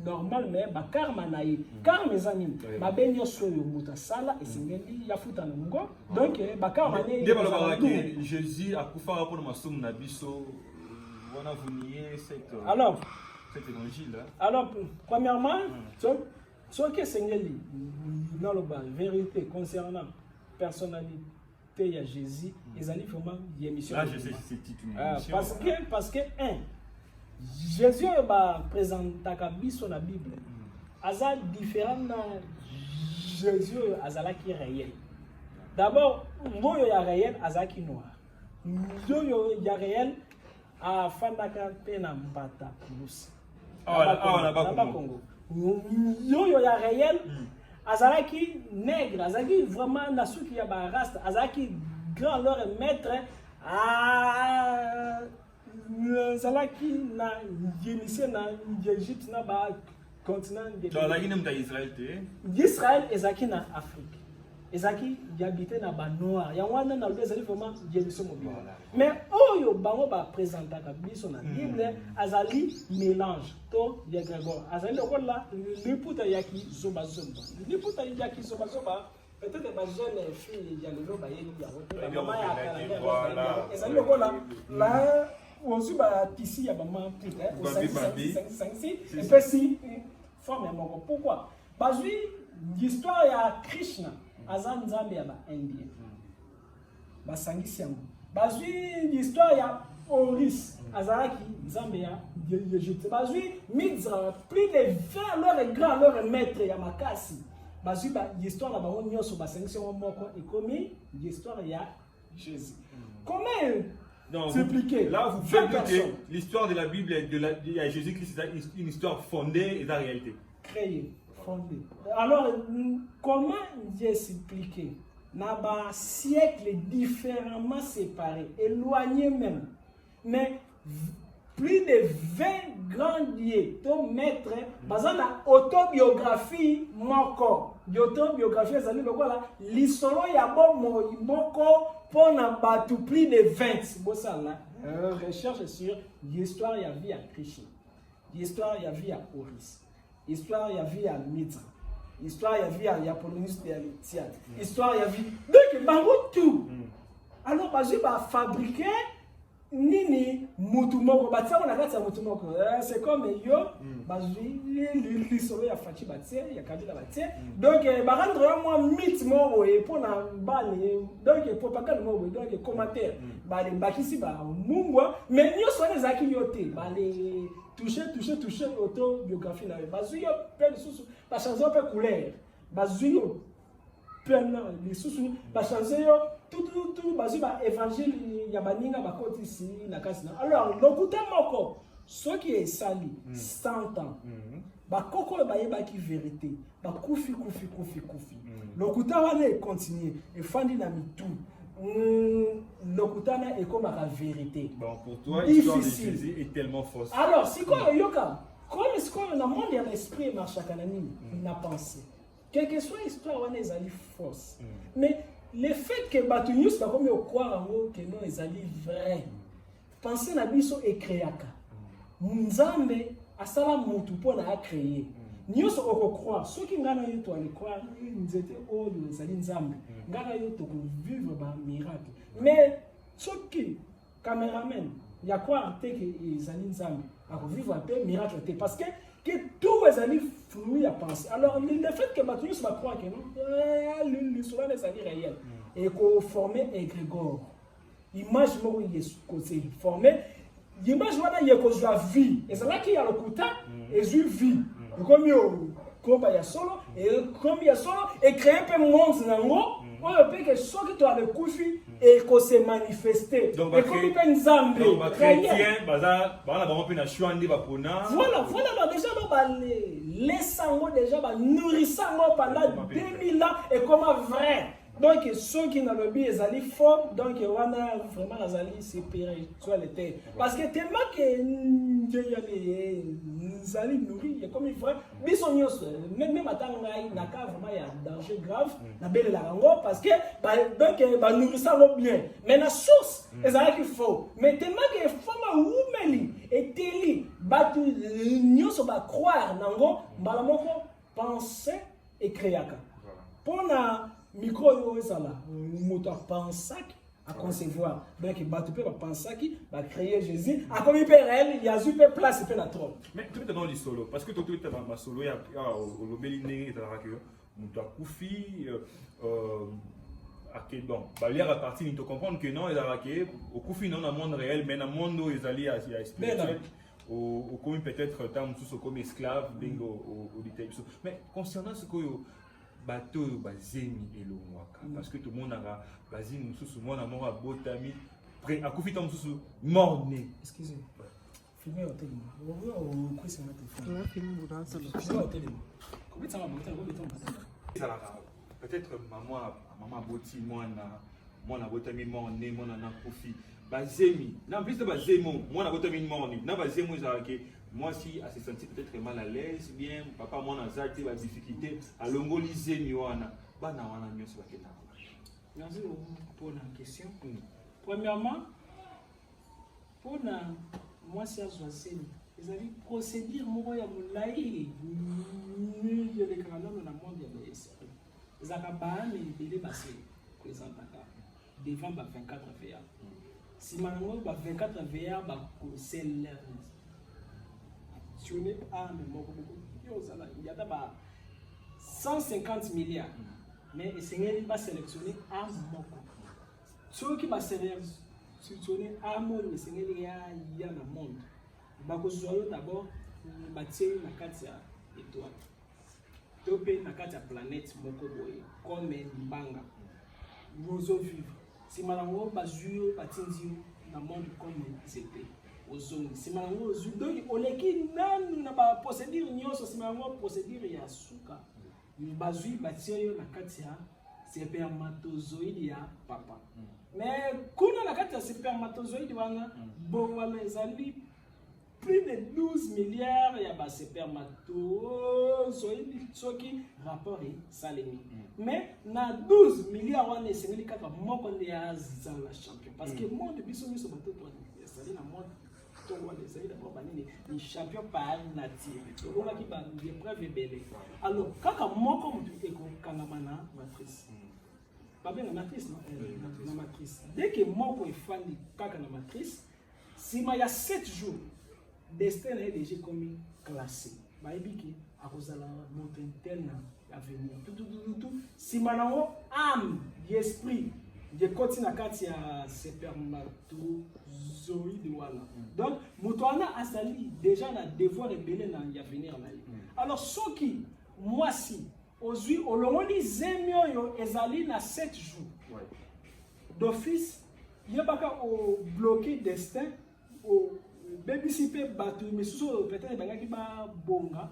normal mais ba karma na ye karma ezani ba benyo soyo muta sala esengeli ya futa ngo donc ba karma ne de Jésus akufa pour masum na biso wana vunier cette évangile alors premièrement ce que esengeli dans le vérité concernant personnalité ya Jésus ezali vraiment émission là je sais c'est une émission parce que Jésus va présenter biso na Bible. Aza différent na Jésus azala qui réel. D'abord, moyo ya réel azaki noir. Moyo ya réel a fandaka pena mbata plus. Ah na ba Congo. Moyo ya réel azalaki nègre, azalaki vraiment na suki ya ba rasta, azalaki grand leur maître azalaki na gémissé na Égypte na ba continent de Israël ezalaki na Afrique. Ezaki habité na ba noir. Ya wana na ezali vraiment gémissé mobile. Mais oyo bango ba présentaka biso na Bible azali mélange to ya Grégor. Azali lokola liputa yaki zoba zoba. Liputa yaki zoba zoba. Peut-être ma jeune fille ya lelo ba yeli ya wote. Maman ya kala. Ezali lokola la ozu ba tisi ya maman puta. Osangi et puis si forme moko. Pourquoi? Bazui l'histoire ya Krishna azan nzambe ya ba indien. Basangisi yango. Bazui l'histoire ya Horus azalaki nzambe ya Égypte. Bazui Mizra plus de 20 leurs grands leurs maîtres ya makasi. Bazui ba l'histoire na bango nyonso basangisi yango moko ekomi l'histoire ya Jésus. Comment s'expliquer? Là, vous faites que l'histoire de la Bible et de Jésus-Christ est une histoire fondée et de la réalité. Créée, fondée. Alors, comment Dieu s'expliquer? N'a pas siècles différemment séparés, éloignés même. Mais plus de 20 grands dieux, ton maître, basant la autobiographie, moko. L'autobiographie, c'est l'histoire ya bon moko pour na batu plus de 20. Bon ça là, recherche sur l'histoire ya vie à Krishna, l'histoire ya vie à Horus, l'histoire ya vie à Mitra, l'histoire ya vie à Apollonius de Alexia, l'histoire ya vie. Donc bango tout. Alors bazui ba fabriquer nini mutu moko batia na kati ya mutu moko. C'est comme yo bazui l'histoire ya Fachi batia ya Kabila batia. Donc ba rendre moi mythe moko et pour na bale donc propagande moko donc commentaire ba le bakisi ba mungwa mais nyo so ezaki yote ba le toucher autobiographie na bazui yo pe lisusu ba changer pe couleur bazui yo pe na lisusu ba changer yo tout bazui ba évangile ya baninga ba koti si na kasi na. Alors lokuta moko ce qui est sali 100 ans ba koko ba yeba ki vérité ba kufi lokuta wana continue et fandi na mitu lokuta na et comme la vérité. Bon, pour toi l'histoire de Jésus est tellement fausse. Alors si quoi yoka comme est-ce qu'on a monde de l'esprit marche à nini na pensée quelle que soit histoire wana ezali fausse mais le fait que Batunius va comme croire que non ezali vrai penser na biso e créaka nzambe asala mutu pona a créer nyonso okokroire soki ngana yo to ali croire nzete oyo ezali nzambe ngana yo to vivre ba miracle mais soki cameraman ya croire te que ezali nzambe ako vivre un peu miracle te parce que tout ezali flou ya penser. Alors le fait que Batunius va croire que non l'histoire ezali réel et qu'on former égrégore image moko yesu former l'image wana yekozwa vie ezalaki ya lokuta ezwi vie comme yo komba ya solo et comme ya solo et créer pe monde nango oyo pe que soki to ale kufi et ko se manifester et comme pe nzambe donc chrétien baza bana bango pe na chwandi ba pona voilà déjà no ba les sango déjà ba nourrissango pendant 2000 ans et comme vrai. Donc ceux qui n'ont le but ezali fort donc on a vraiment azali séparé sur les terres parce que tellement que ezali nourri et comme il vrai biso nyos même atanga na ka vraiment il y a danger grave na belle la rango parce que donc ba nourrissant bien mais la source ezali qui faux mais tellement que fama wumeli et teli batu nyos ba croire nango mbala moko penser et créaka pour na micro yo ezala moto pensaki à concevoir donc batu pe pensaki ba créer Jésus a comme père réel il y a super place pe na trop mais tu peux dans le solo parce que tout est dans ma solo ya au lobeli ndenge ezala que moto akufi OK donc ba lire à partir de comprendre que non ezala que au kufi non dans monde réel mais dans monde ezali à spirituel au comme peut-être tant sous comme esclave bingo au détail mais concernant ce que bateau bazemi elongwaka parce que tout le monde a bazini mususu mwana moko abotami près akufita mususu morné excusez filmer au téléphone on va au quiz sur notre téléphone on va filmer au téléphone comment ça va monter on va Peut-être maman boti moi na botami morné moi na kofi bazemi na plus de bazemo moi na botami morné na bazemo za que moi si a se sentir peut-être mal à l'aise bien papa moi na zaki ba difficulté à longoli zemi wana bana wana nyoso bakena. Merci pour la question. Premièrement, pour moi si à Zoaseni, ils avaient procédure moko ya mulai ni de l'écran na monde ya l'esprit. Ils avaient bané belé basé présentaka devant 24 VA. Si maintenant 24 VA ba conseil sur les armes il y a d'abord 150 milliards mais il va sélectionner un moko. Ceux qui va sélectionner un mot mais c'est il y a dans le monde. Ba ko d'abord bâtir la carte étoile. Topé na carte planète moko boye comme mbanga. Nous vivre. Si malango bazuyo batinzi na monde comme c'était ozongi. Si malango ozu donc oleki nanu na ba procédure nyonso si malango procédure ya suka. Bazui batir na carte ya spermatozoïde ya papa. Mais kuna na carte ya spermatozoïde wana bon wana ezali plus de 12 milliards ya ba spermatozoïde soki rapport et salemi. Mais na 12 milliards wana esengeli kaka moko nde ya zala champion parce que monde biso biso bato to ezali na monde to wana ezali d'abord banini ni champion par nature. To wana ki ba épreuve belé. Alors kaka moko mutu eko kangama na matrice. Pas bien la matrice non la matrice. Dès que moko efandi kaka na matrice, si il y a 7 jours destin est déjà comme classé. Baibiki à cause de la montre interne à venir. Tout. Si maintenant âme, esprit, je continue à katia spermatozoïde voilà. Donc mutuana asali déjà na devoir rebelle na ya venir na. Alors ceux qui moi si aujourd'hui au longoli zemio yo ezali na 7 jours. D'office yebaka au bloqué destin au babysitter batu mais peut-être bangaki ba bonga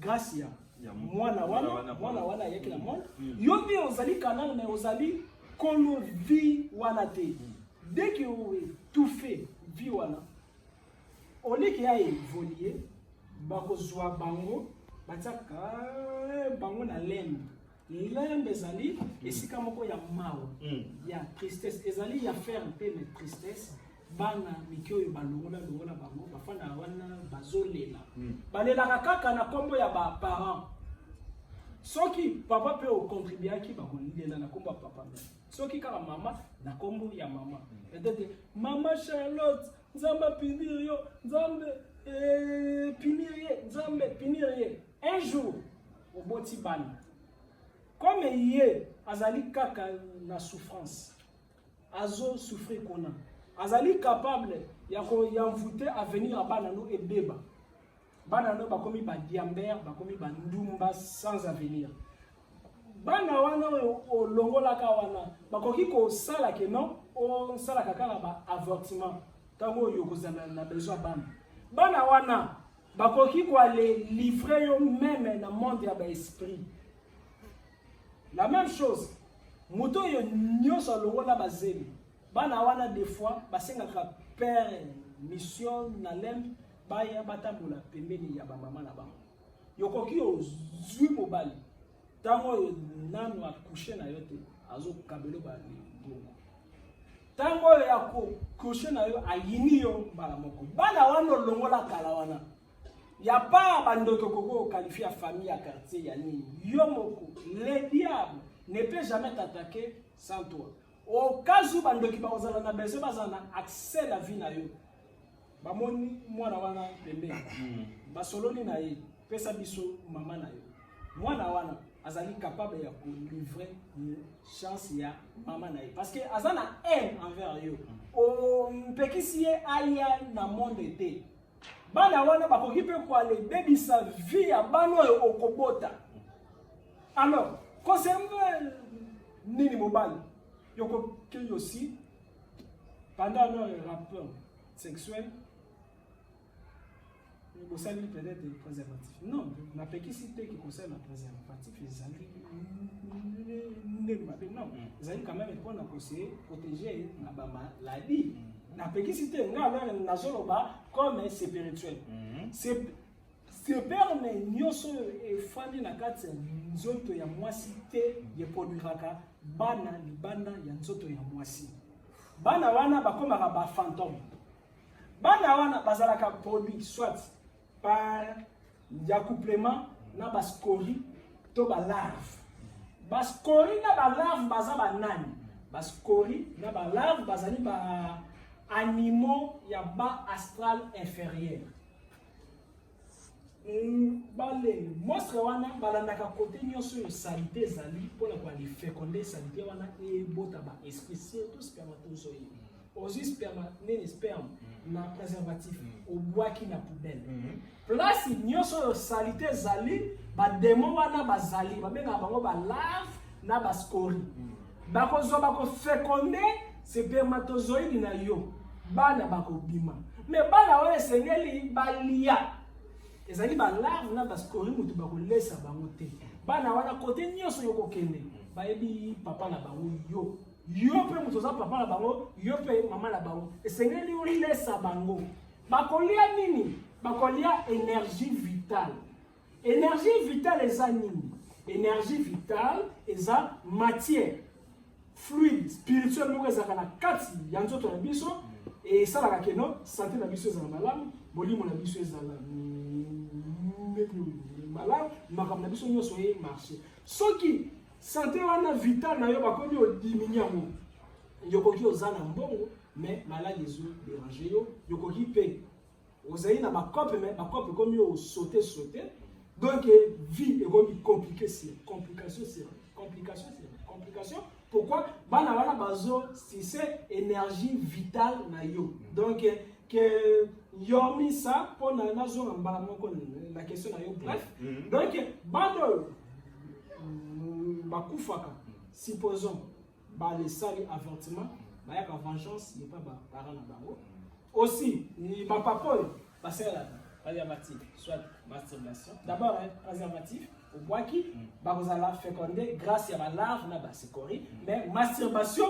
grâce ya mwana wana yaki na monde yo bi ozali kanal mais ozali kono vie wana te dès que tout fait vie wana oli ki a évoluer ba ko zwa bango bataka bango na lembe ezali esika moko ya mawa ya tristesse ezali ya faire un peu de tristesse. Bana mikyo balongola bango bafana wana bazolela balela kaka na kombo ya ba parents soki papa peut contribuer ki bakolela na kombo ya papa soki kaka mama na kombo ya mama peut-être mama Charlotte nzamba pinirio nzambe pinirie un jour au boti bana comme yé azali kaka na souffrance azo souffrir kona azali capable ya envoûter à venir à banano et beba banano bakomi ba diamber bakomi ba ndumba sans avenir bana wana o longola ka wana bakoki ko sala ke non o sala kaka ba avortement tango yo kozana na besoin bana wana bakoki ko aller livrer yo même na monde ya ba esprit la même chose moto yo nyoso longola bazeli bana wana des fois basengaka père mission na lem baya batambola pembeni ya ba mama na bango yokoki ozwi mobali tango nanu akoucher na yo te azo kabelo ba bongo tango ya ko coucher na yo ayini yo bala moko bana wana longola kala wana ya pa bandoko koko qualifier famille à quartier ya nini yo moko le diable ne peut jamais t'attaquer sans toi. Au cas où bandoki ba ozala na besoin bazana accès la vie na yo bamoni mwana wana pembe basoloni na ye pesa biso mama na yo mwana wana azali capable ya ko livrer chance ya mama na ye parce que azana aime envers yo o mpekisi ye aya na monde te bana wana bakoki pe ko aller baby sa vie ya bano okobota. Alors concernant nini mobali yoko qu'il aussi pendant leur rapport sexuel vous savez peut-être des préservatifs. Non, la péquicité qui concerne le préservatif, ils allaient non, ils allaient quand même pour protéger la maladie. La péquicité, comme c'est spirituel. C'est permet nyoso et fandi na kati nzoto ya mwasi te ye produiraka bana libanda ya nzoto ya mwasi. Bana wana bakomaka ba fantôme. Bana wana bazalaka produit soit par accouplement na bascori to ba larve. Bascori na ba larve baza ba nani? Bascori na ba larve bazali ba animaux ya bas astral inférieur. Bale monstre wana balandaka côté nyonso yo salité zali pona kwa li féconder salité wana e bota ba esprit surtout spermatozoïde. Aussi sperme na préservatif au bois qui na poubelle. Place nyonso yo salité zali ba démon wana bazali ba benga bango ba larve na ba scorie. Ba ko ba ko féconder spermatozoïde na yo bana ba ko bima. Mais bana wana sengeli balia ezali ba larve na bascori mutu bakolesa bango te bana wana kote nyonso yo kokende bayebi papa na bango yo pe mutu za papa na bango yo pe mama na bango esengeli olesa bango bakolia nini bakolia énergie vitale eza nini énergie vitale eza matière fluide spirituel moko ezaka na kati ya nzoto na biso et esalaka keno santé na biso ezala malamu molimo na biso ezala malade makambo na biso nyonso ye marché soki santé wana vital na yo bakomi odiminia mo yokoki ozana mbongo mais malade ezo déranger yo yokoki pe ozali na bakope mais bakope komi o sauter donc vie ekomi complication pourquoi bana wana bazo c'est énergie vitale na yo donc que yomi ça pour la question na yo bref donc bando bakufaka supposons ba les sali avertissement ba ya vengeance n'est pas ba parent na bango aussi ba papa passer la préservatif soit masturbation d'abord préservatif au bois qui ba kozala féconder grâce à la larve na ba sécori mais masturbation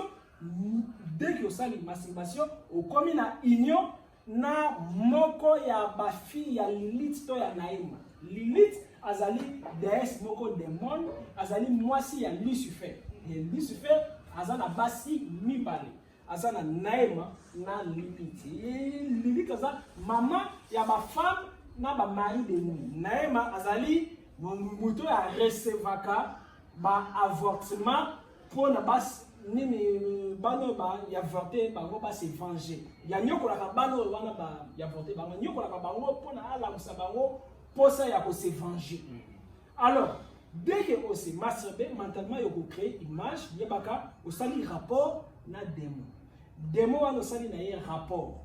dès que sali masturbation au commis na union na moko ya ba fille ya Lilith to ya Naïma. Lilith azali déesse moko démon, azali mwasi ya Lucifer. Et Lucifer azana basi mibale. Azana Naïma na Lilith. Lilith azana maman ya ba femme na ba mari de nuit. Naïma azali muto ya recevaka ba avortement pour na bas nini bano ba ya voter bango ba se venger ya nyokola ka bano wana ba ya voter bango nyokola ka bango pona ala musa bango posa ya ko se venger. Alors dès que on se masturbe mentalement yoko créer image yebaka osali rapport na démon wana osali na ye rapport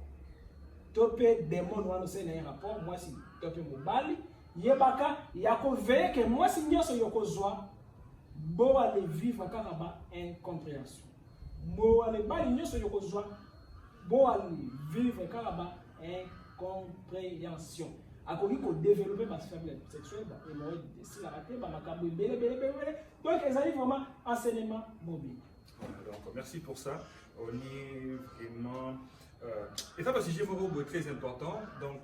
topé démon wana osali na ye rapport moi si topé mobali yebaka yako veiller que moi si nyoso yoko zwa bo aller vivre karaba incompréhension bo aller bali nyoso yoko zwa bo aller vivre karaba incompréhension akoki ko développer ma faiblesse sexuelle ba hémorroïde si la raté ba makambo belé donc ezali vraiment enseignement mobile. Donc merci pour ça. On est vraiment et ça parce que j'ai vraiment très important donc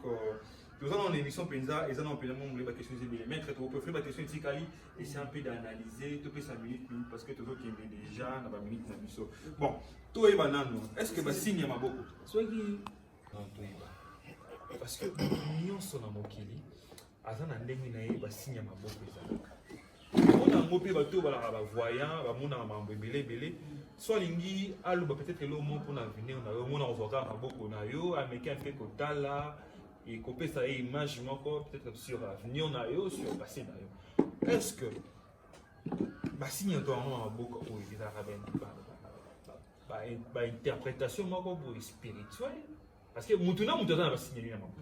nous allons en émission Penza et ça non pleinement on voulait question des maîtres on peut faire la question Tikali et c'est un peu d'analyser tout peu 5 minutes parce que tout qui est déjà dans 20 minutes na biso. Bon, toi et banano, est-ce que ba signe ma beaucoup? Soit qui non toi parce que nyonso na mokili azana ndenge na ye ba signe ma beaucoup ezalaka. On a ngopé bato ba la voyant ba mona mambo belé soit lingi aluba peut-être le mot pour l'avenir na yo mona ozota na beaucoup na yo américain fait kotala et copier ça image moko peut-être sur l'avenir na yo sur passé na yo. Est-ce que ba signe to na beaucoup pour les arabes ba interprétation moko pour spirituelle parce que mutuna mutana ba signe na moko.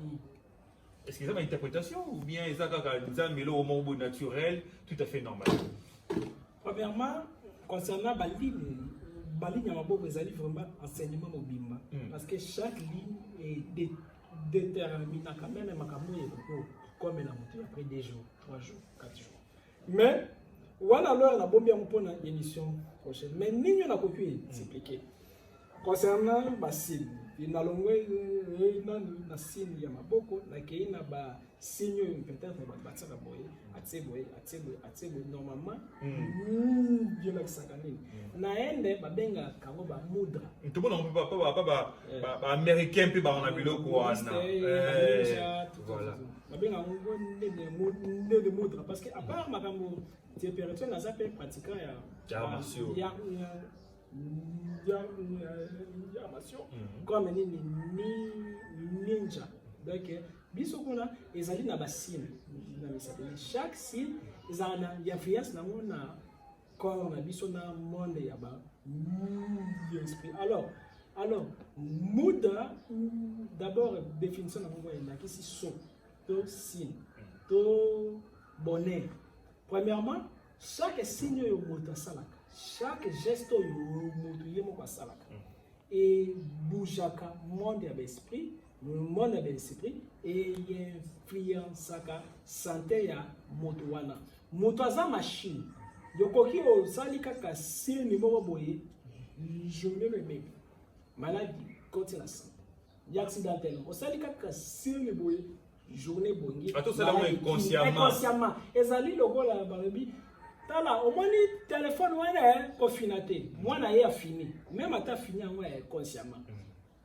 Est-ce que ça va interprétation ou bien ça ka melo au monde naturel tout à fait normal? Premièrement concernant Bali Nyamabo, vous allez vraiment enseignement mobile parce que chaque ligne est déterminer quand même comme la montée après 2 jours, 3 jours, 4 jours. Mais, voilà alors la bombe pour l'émission prochaine. Mais nous n'avons pas pu expliquer. Concernant les signes, il y a des signes, il y a beaucoup, il y a des signes, peut-être, normalement, il y a des signes. Naende babenga kango ba mudra. Tout le monde pas américain puis on a bilo quoi voilà. Babenga ngo ne mudra parce que à part makambo température na za pe pratika ya comme ni ninja. Donc biso kuna ezali na basine na misabeli. Chaque signe ezana influence na mona corps na biso na monde ya ba esprit. Alors mudra d'abord définition na ngo ina kisi son to signe to bonheur. Premièrement, chaque signe yo moto salaka, chaque geste yo moto yemo kwa salaka et boujaka monde ya esprit, le monde ya esprit et influencaka santé ya moto wana. Moto aza machine yokoki osali kaka signe moko boye journée le même maladie côté la santé accidentel osali kaka signe boye journée bongi ato sala inconsciemment ezali lokola balobi tala omoni téléphone wana confiné mwana ye a fini même ata fini yango consciemment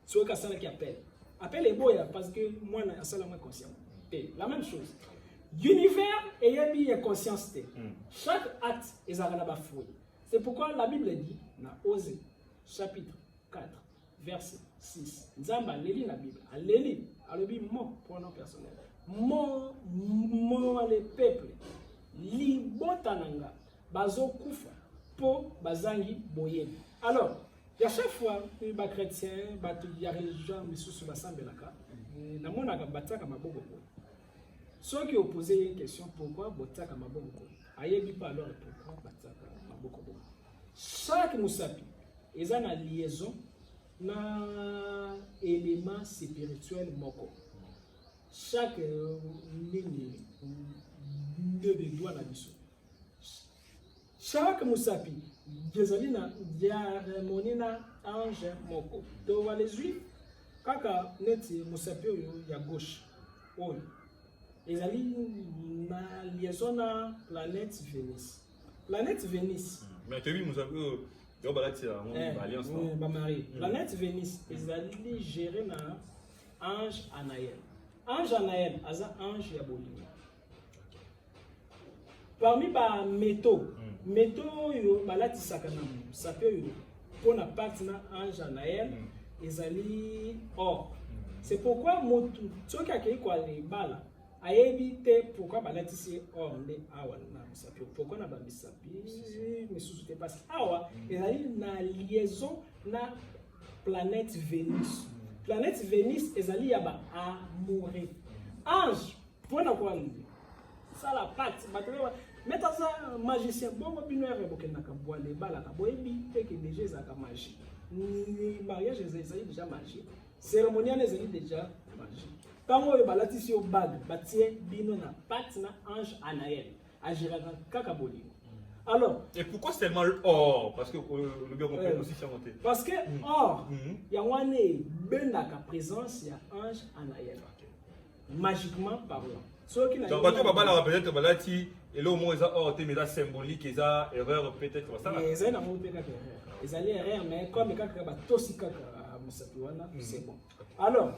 so ka sala ki appelle boya parce que mwana asala moi consciemment la même chose. L'univers est conscience. Chaque acte est un fruit. C'est pourquoi la Bible dit, dans Osée, chapitre 4, verset 6, Nzamba, léli la Bible, léli, alobi mo, pronom personnel, mo le peuple, li botananga, bazo kufa, po bazangi boye. Alors, il y a chaque fois, les chrétiens, il y a des gens qui sont basambelaka, na monaka bataka maboko. Ceux qui ont posé une question, pourquoi Botaka Maboko? Ayebi pas alors pourquoi Botaka Maboko? Chaque Moussapi est en liaison na élément spirituel moko. Chaque ligne de doigt na biso. Chaque Moussapi désolé na diarmonie na ange moko. Donc les juifs kaka neti Moussapi ya gauche. Oh. Ils allaient na liaison na planète Vénus. Planète Vénus. Mais tu vois, nous avons alliance. Planète Vénus, ils allaient gérer na ange Anaël. Ange Anaël, asa ange Yabolini. Parmi les métaux, yo balati sakanam. Ça peut pour na partie na ange Anaël, ils allaient or. C'est pourquoi motu, tu vois qu'il y a quoi les balles. Ayebi te pourquoi balatisi or nde awa na musapi pourquoi na bamisapi mais sous te passe awa ezali na liaison na planète Vénus. Planète Vénus ezali ya ba amoureux ange pour na quoi ça la patte batela mettre ça magicien bon binoire bokena ka boile bala ka boyebi te que déjà ça ka magie ni mariage ezali déjà magie cérémonial ezali déjà magie. Quand on balatisi au bag, batie bino na pat na ange Anaël, agira na kakaboli. Alors. Et pourquoi seulement or? Parce que le bien compris aussi chanter. Parce que or, il y a une benda ka présence, il y a ange Anaël. Magiquement parlant. Donc peut-être balati et là au moins ça or mais ça symbolique et ça erreur peut-être ça. Mais ça n'a pas été erreur. Les alliés erreur mais comme kaka ba tosika ka musapiwana c'est bon. Alors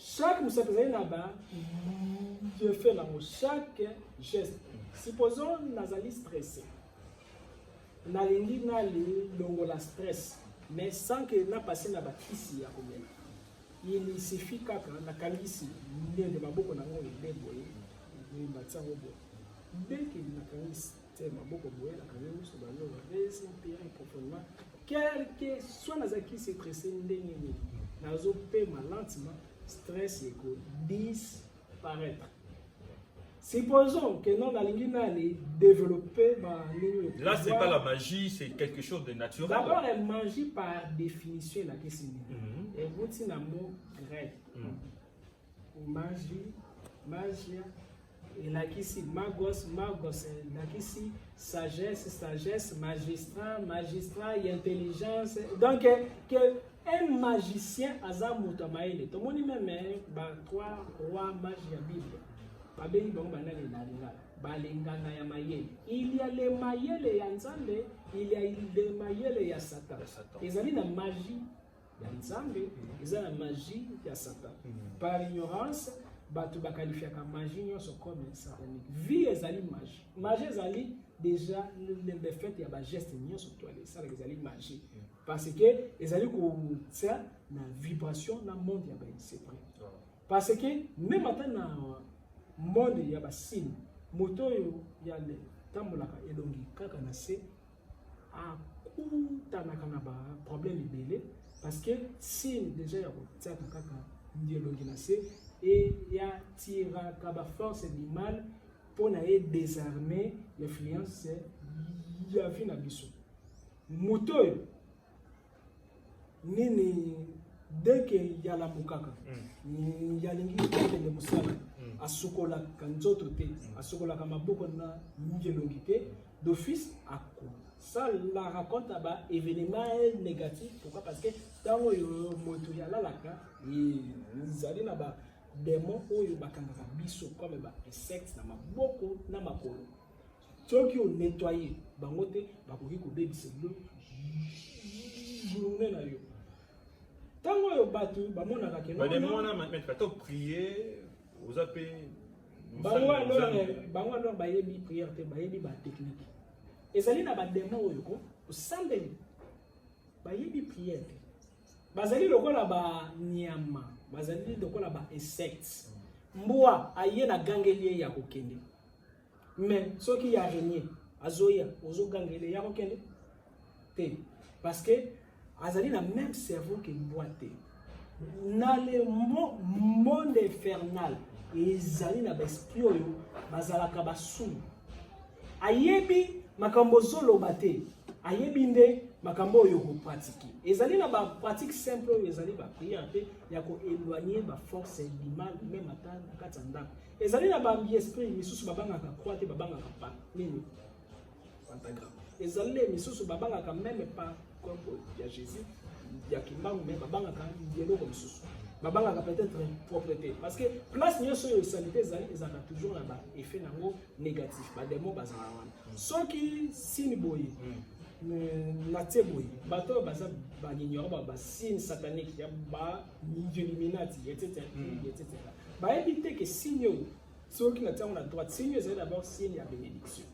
chaque Moussapizé là-bas, Dieu fait l'amour. Chaque geste. Supposons Nazali stressé. Nalingi nali longo la stress. Mais sans que na passé na batisi ya komela. Il suffit kaka na kangisi ndenge maboko na ngo ndeboye. Ni batsa ngo. Dès qu'il na kangisi te maboko boye la kangisi so ba yo respirer profondément. Quel que soit nazaki stressé ndenge ni. Nazo pe lentement. Stress et disparaître. Supposons que non la ligne allait développer là c'est pas la magie, c'est quelque chose de naturel. D'abord la magie par définition la question. Et vous c'est un mot grec. magia, elakisi magos, elakisi sagesse, magistrat, intelligence. Donc, que un magicien aza muta maele. Tout le monde même trois rois magie à Bible. Babei bon banale na balengana ya mayele. Il y a les mayele ya Nzambe, il y a les mayele ya Satan. Ezali na magie ya Nzambe, ezali na magie ya Satan. Par ignorance, batu bakalifiaka magie nyonso comme satanique. Vie ezali magie. Magie ezali déjà le fait ya ba geste nyonso toile, ça ezali magie. Parce que ezali ko ça na vibration na monde ya ba secret. Parce que même atana monde ya ba signe moto ya le tambolaka elongi kaka na se akutanaka na ba problème ibele parce que signe déjà ya kotiaka kaka elongi na se et ya tiraka ba force du mal pour na désarmer l'influence ya vie na biso moto nini dès que ya la mukaka ya lingi de musala asukola kanzoto te asukola kama boko na ngelongi te d'office ako ça la raconte ba événement négatif. Pourquoi? Parce que tango yo moto ya lalaka zali na ba démon oyo bakangaka biso comme ba insectes na maboko na makolo soki o nettoyer bango te bakoki ko bebisa lo journée na yo tango yo batu bamonaka ke non démon na mettre to prier vous appelez bango alors bayebi prière te bayebi ba technique ezali na ba démon oyo ko osambeli bayebi prière te bazali lokola ba nyama bazali lokola ba insectes mbwa aye na gangeli ya kokende mais soki ya araignée azoya ozo gangeli ya kokende te parce que azali na même cerveau que mbwa te na le monde infernal ezali na besprit oyo bazalaka basulu ayebi makambo zoloba te ayebi nde makambo oyo ko pratique ezali na ba pratique simple oyo ezali ba prière te ya ko éloigner ba force du mal même ata na katanda ezali na ba esprit misusu babangaka croix te babangaka pa nini pentagramme ezali misusu babangaka même pas comme ya Jésus ya kimbangu mais babangaka dielo comme misusu babangaka peut-être propreté parce que place nyonso yo sanité ezali ezaka toujours na ba effet nango négatif ba démon bazala wana soki sini boye na teboye bato baza ba ignore ba signe satanique ya ba illuminati etc. Ba éviter que signe soki na tango na droite signe c'est d'abord signe ya bénédiction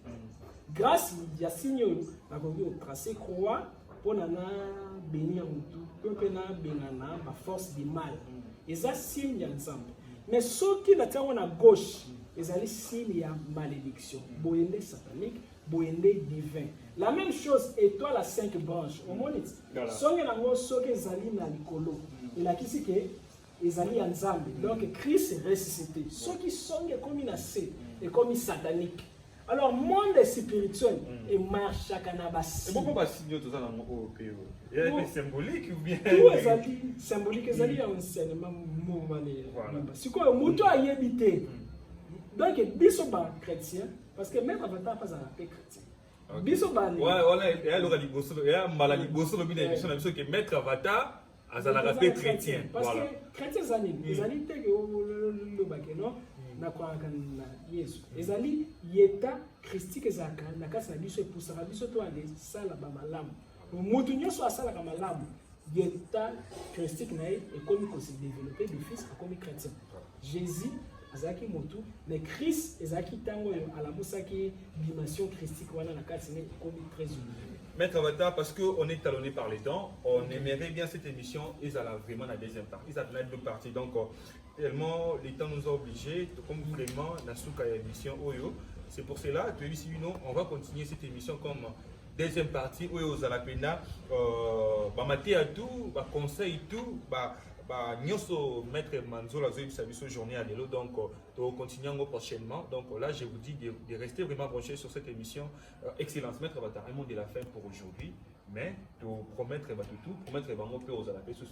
grâce ya signe na ko tracer croix pour na bénir mutu peu na benana ba force du mal eza signe ya Nzambe mais soki na tango na gauche ezali signe ya malédiction boyende satanique boyende divin. La même chose étoile à 5 branches au monde songe nango soki ezali na likolo elakisi ke ezali ya Nzambe donc Christ est ressuscité soki songe comme na se et comme satanique. Alors monde spirituel et marche chacun na basi. Et pourquoi pas signe tout ça dans mon pays? Il y a des symboliques ou bien tout ezali symbolique ezali ya enseignement mouvement. Si quoi muto ayebite donc biso ba chrétien parce que même avant pas à la paix chrétien. Biso ba voilà il y a le liboso il y a mal liboso le bien émission biso que maître avatar azala la paix chrétien. Parce que chrétien zani ezali te que le bakeno na kwa na Yesu ezali yeta christique ezaka na kasa na biso epusaka biso to ale sala ba malamu mutu nyonso asala ka malamu yeta christique na et comme ko se développer de fils comme chrétien. Jésus azaki motu mais Christ ezaki tango à la musaki dimension christique wana na kasa ne comme très unique. Maître Avatar, parce qu'on est talonné par les temps, on aimerait bien cette émission, ils allaient vraiment la deuxième partie, ils allaient deux parties. Donc, tellement les temps nous ont obligés, comme vraiment, dans cette émission, c'est pour cela que ici, on va continuer cette émission comme deuxième partie, où aux Alapena, maté à tout, conseil tout, Nyoso maître Manzola Zoïb Sabiso journée à l'élo, donc on continue prochainement. Donc là, je vous dis de rester vraiment branché sur cette émission. Excellence, maître Avatar, un mot de la fin pour aujourd'hui. mais de promettre tout, promettre vraiment que aux alapés sous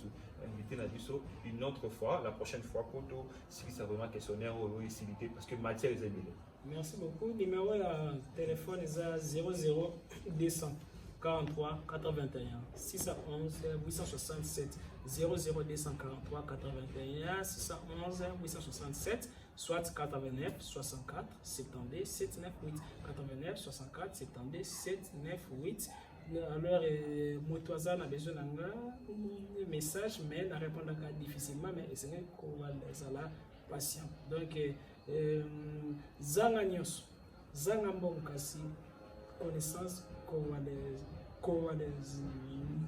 inviter Nabiso une autre fois, la prochaine fois pour tout, si ça vraiment questionnaire ou ici parce que matière est élevée. Merci beaucoup. Numéro de téléphone est à 00 243 81 611 867 00 243 81 611 867 soit 89 64 72 798 89 64 72 798. Alors, Motoaza a besoin d'un message, mais n'a répondre difficilement, mais c'est qu'on va la patient. Donc, Zanga Nyos, Zanga Mbongasi, connaissance,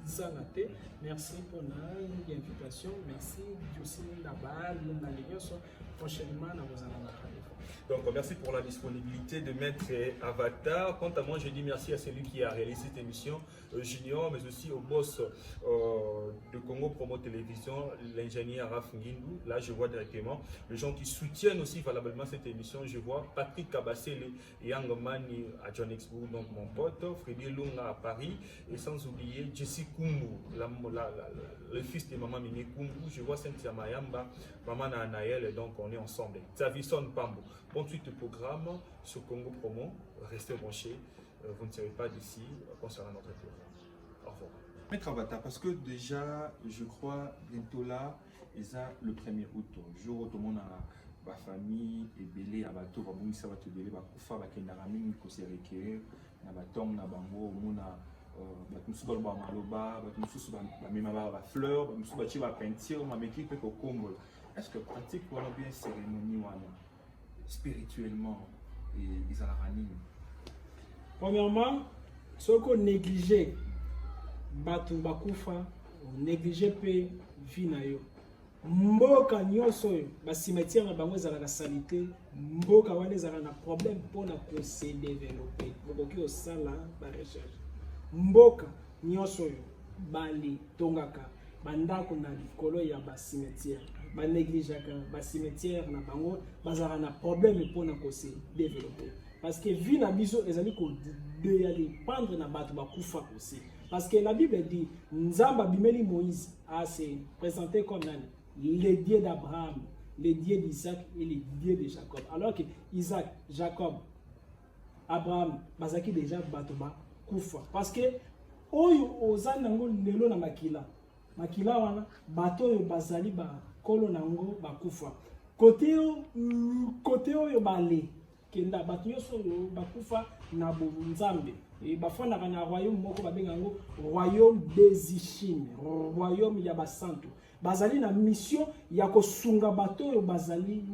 Zangate. Merci pour l'invitation. Merci aussi là-bas, prochainement, dans vos analyses. Donc, merci pour la disponibilité de Maître Avatar. Quant à moi, je dis merci à celui qui a réalisé cette émission, Junior, mais aussi au boss de Congo Promo Télévision, l'ingénieur Raf Ngindou. Là, je vois directement les gens qui soutiennent aussi valablement cette émission. Je vois Patrick Kabassele et Yangomani à Johannesburg, donc mon pote, Freddy Lunga à Paris, et sans oublier Jessie Kumbu, le fils de Maman Mimi Kumbu. Je vois Cynthia Mayamba, Maman Naël, et donc on est ensemble. Zavison Pambo. Bonne suite de programme sur Congo Promo. Restez branchés. Vous ne serez pas d'ici concernant notre programme. Au revoir. Maître Avatar, parce que déjà, je crois, bientôt là, et ça, le 1er août, jour où tout le monde a ma famille et belé à bateau, va bon, ça va te belé, va poufa, va kendarami, ko se requérir, na batom, na bango, mona, batumsu ba maloba, batumsu ba mema ba fleur, batumsu ba chi ba peinture, ma équipe ko combo. Est-ce que pratique ou alors bien cérémonie wana spirituellement et ils ont la ranime? Premièrement, ce qu'on néglige, batu bakufa, néglige pe vinayo. Mboka nyonso ba cimetière na bango za la salité, mboka wana za na problème pour na ko se développer. Bokoki osala ba recherche. Mboka nyonso bali tongaka bandako na likolo ya ba cimetière. Ba négligeaka ba cimetière na bango bazara na problème pour na ko se développer. Parce que vie na biso ezali ko de aller prendre na bato bakufa aussi. Parce que la Bible dit Nzamba bimeli Moïse a se présenté comme le Dieu d'Abraham, le Dieu d'Isaac et le Dieu de Jacob. Alors que Isaac, Jacob, Abraham bazaki déjà bato bakufa. Parce que oyo ozanango lelo na makila. Makila wana bato oyo bazali ba kolo nango bakufa. Côté oyo bale kenda bato nyonso bakufa na bonzambe e bafanda na royaume moko babenga ngo royaume des Ichim, royaume ya basantu. Bazali na mission ya kosunga bato oyo bazali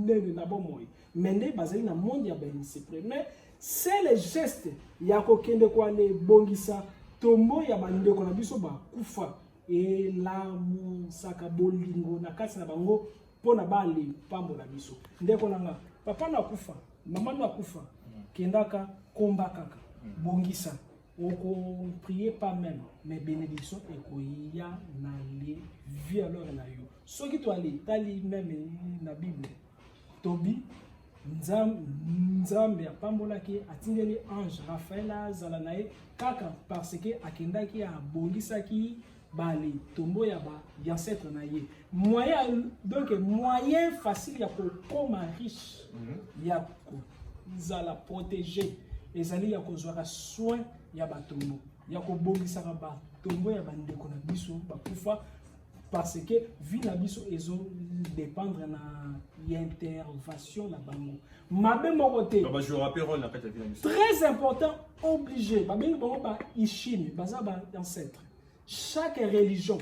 nene na bomoi. Mende bazali na monde ya bénisipre. Mais c'est le geste ya kokende kwa le bongisa tombo ya bandeko na biso bakufa e la musaka bolingo na kati na bango pona bale pambo na biso. Ndeko nanga papa na kufa, maman na kufa, kendaka komba kaka, bongisa, oko prier pas même, mais bénédiction et koya na le vie alors na yo. Ce qui toi aller, tali même na Bible, Tobi, Nzambe pambola ki atindeli ange Raphaël Zalanae kaka parce que akendaki a bongisa ki bali tombo ya ba ancêtre na ye moyen donc moyen facile ya ko comme riche ya ko zala protéger ezali ya ko zwa soin ya ba tombo ya ko bongisa ba tombo ya bandeko na biso ba kufa parce que vie na biso ezo dépendre na intervention na bango mabe mokote bah je rappelle rôle na kati ya vie très important obligé ba bengi bango ba Ichim baza ba ancêtre. Chaque religion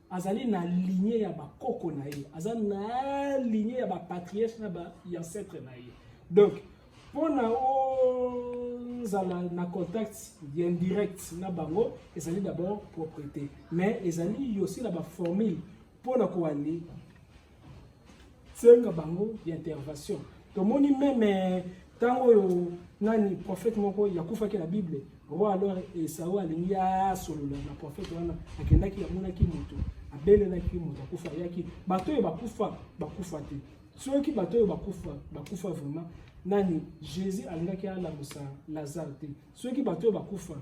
azali na lignée ya ba koko na ye, azali na lignée ya ba patriarche na ba ancêtre na ye. Donc pour na zala na contact indirect na bango, ezali d'abord propriété, mais ezali aussi la ba formule pour na ko ali tsenga bango d'intervention. To moni même tango yo nani prophète moko yakufa ke la Bible. Roi alors Esaü alingi asolola na prophète wana akendaki amonaki moto abelelaki moto akufa yaki bato oyo bakufa te ceux qui bateau bakufa vraiment nani Jésus alingaki alamusa Lazare te ceux qui bateau bakufa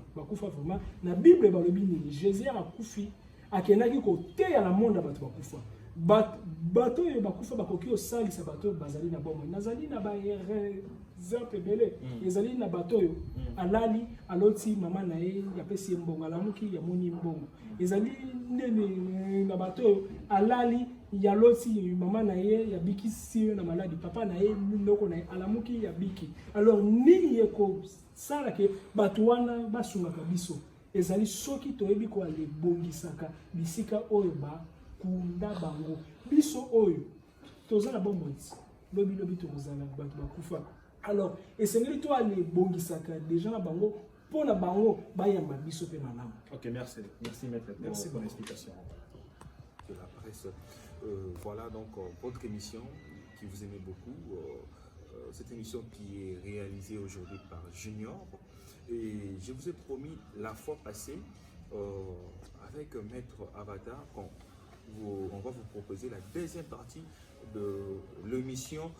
vraiment na Bible balobi nini Jésus akufi akendaki koteya na monde bato bakufa bato oyo bakufa bakoki osalisa bato bazali na bomoi nazali na baexemple ebele ezali na bato oyo alali aloti mama na ye yapesi ye mbongo alamuki yamoni mbongo ezali nene na bato oyo alali yaloti mama na ye yabikisi na maladi papa na ye loko na ye alamuki yabiki alors nini ekosala ke bato wana basungaka biso ezali soki toyebi koalebongisaka bisika oyo kunda bango biso oyo tozala bomoi lobi tokozala bato bakufa alors esengeli to alebongisaka déjà na bango pona bango bayamba biso pe malamu. Ok, merci maître. Merci pour l'explication de la presse. Voilà donc votre émission qui vous aimez beaucoup. Cette émission qui est réalisée aujourd'hui par Junior. Et je vous ai promis la fois passée avec Maître Avatar on va vous proposer la deuxième partie de l'émission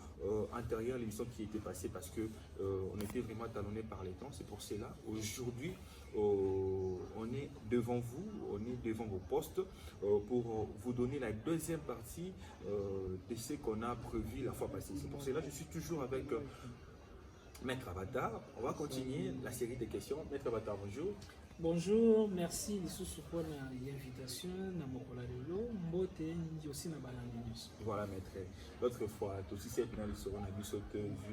antérieure, l'émission qui était passée parce que on était vraiment talonné par les temps. C'est pour cela aujourd'hui on est devant vous, on est devant vos postes pour vous donner la deuxième partie de ce qu'on a prévu la fois passée. C'est pour cela que je suis toujours avec Maître Avatar. On va continuer la série de questions. Maître Avatar, bonjour. Bonjour, merci pour l'invitation. Voilà, maître. L'autre fois, aussi c'est dans le on a vu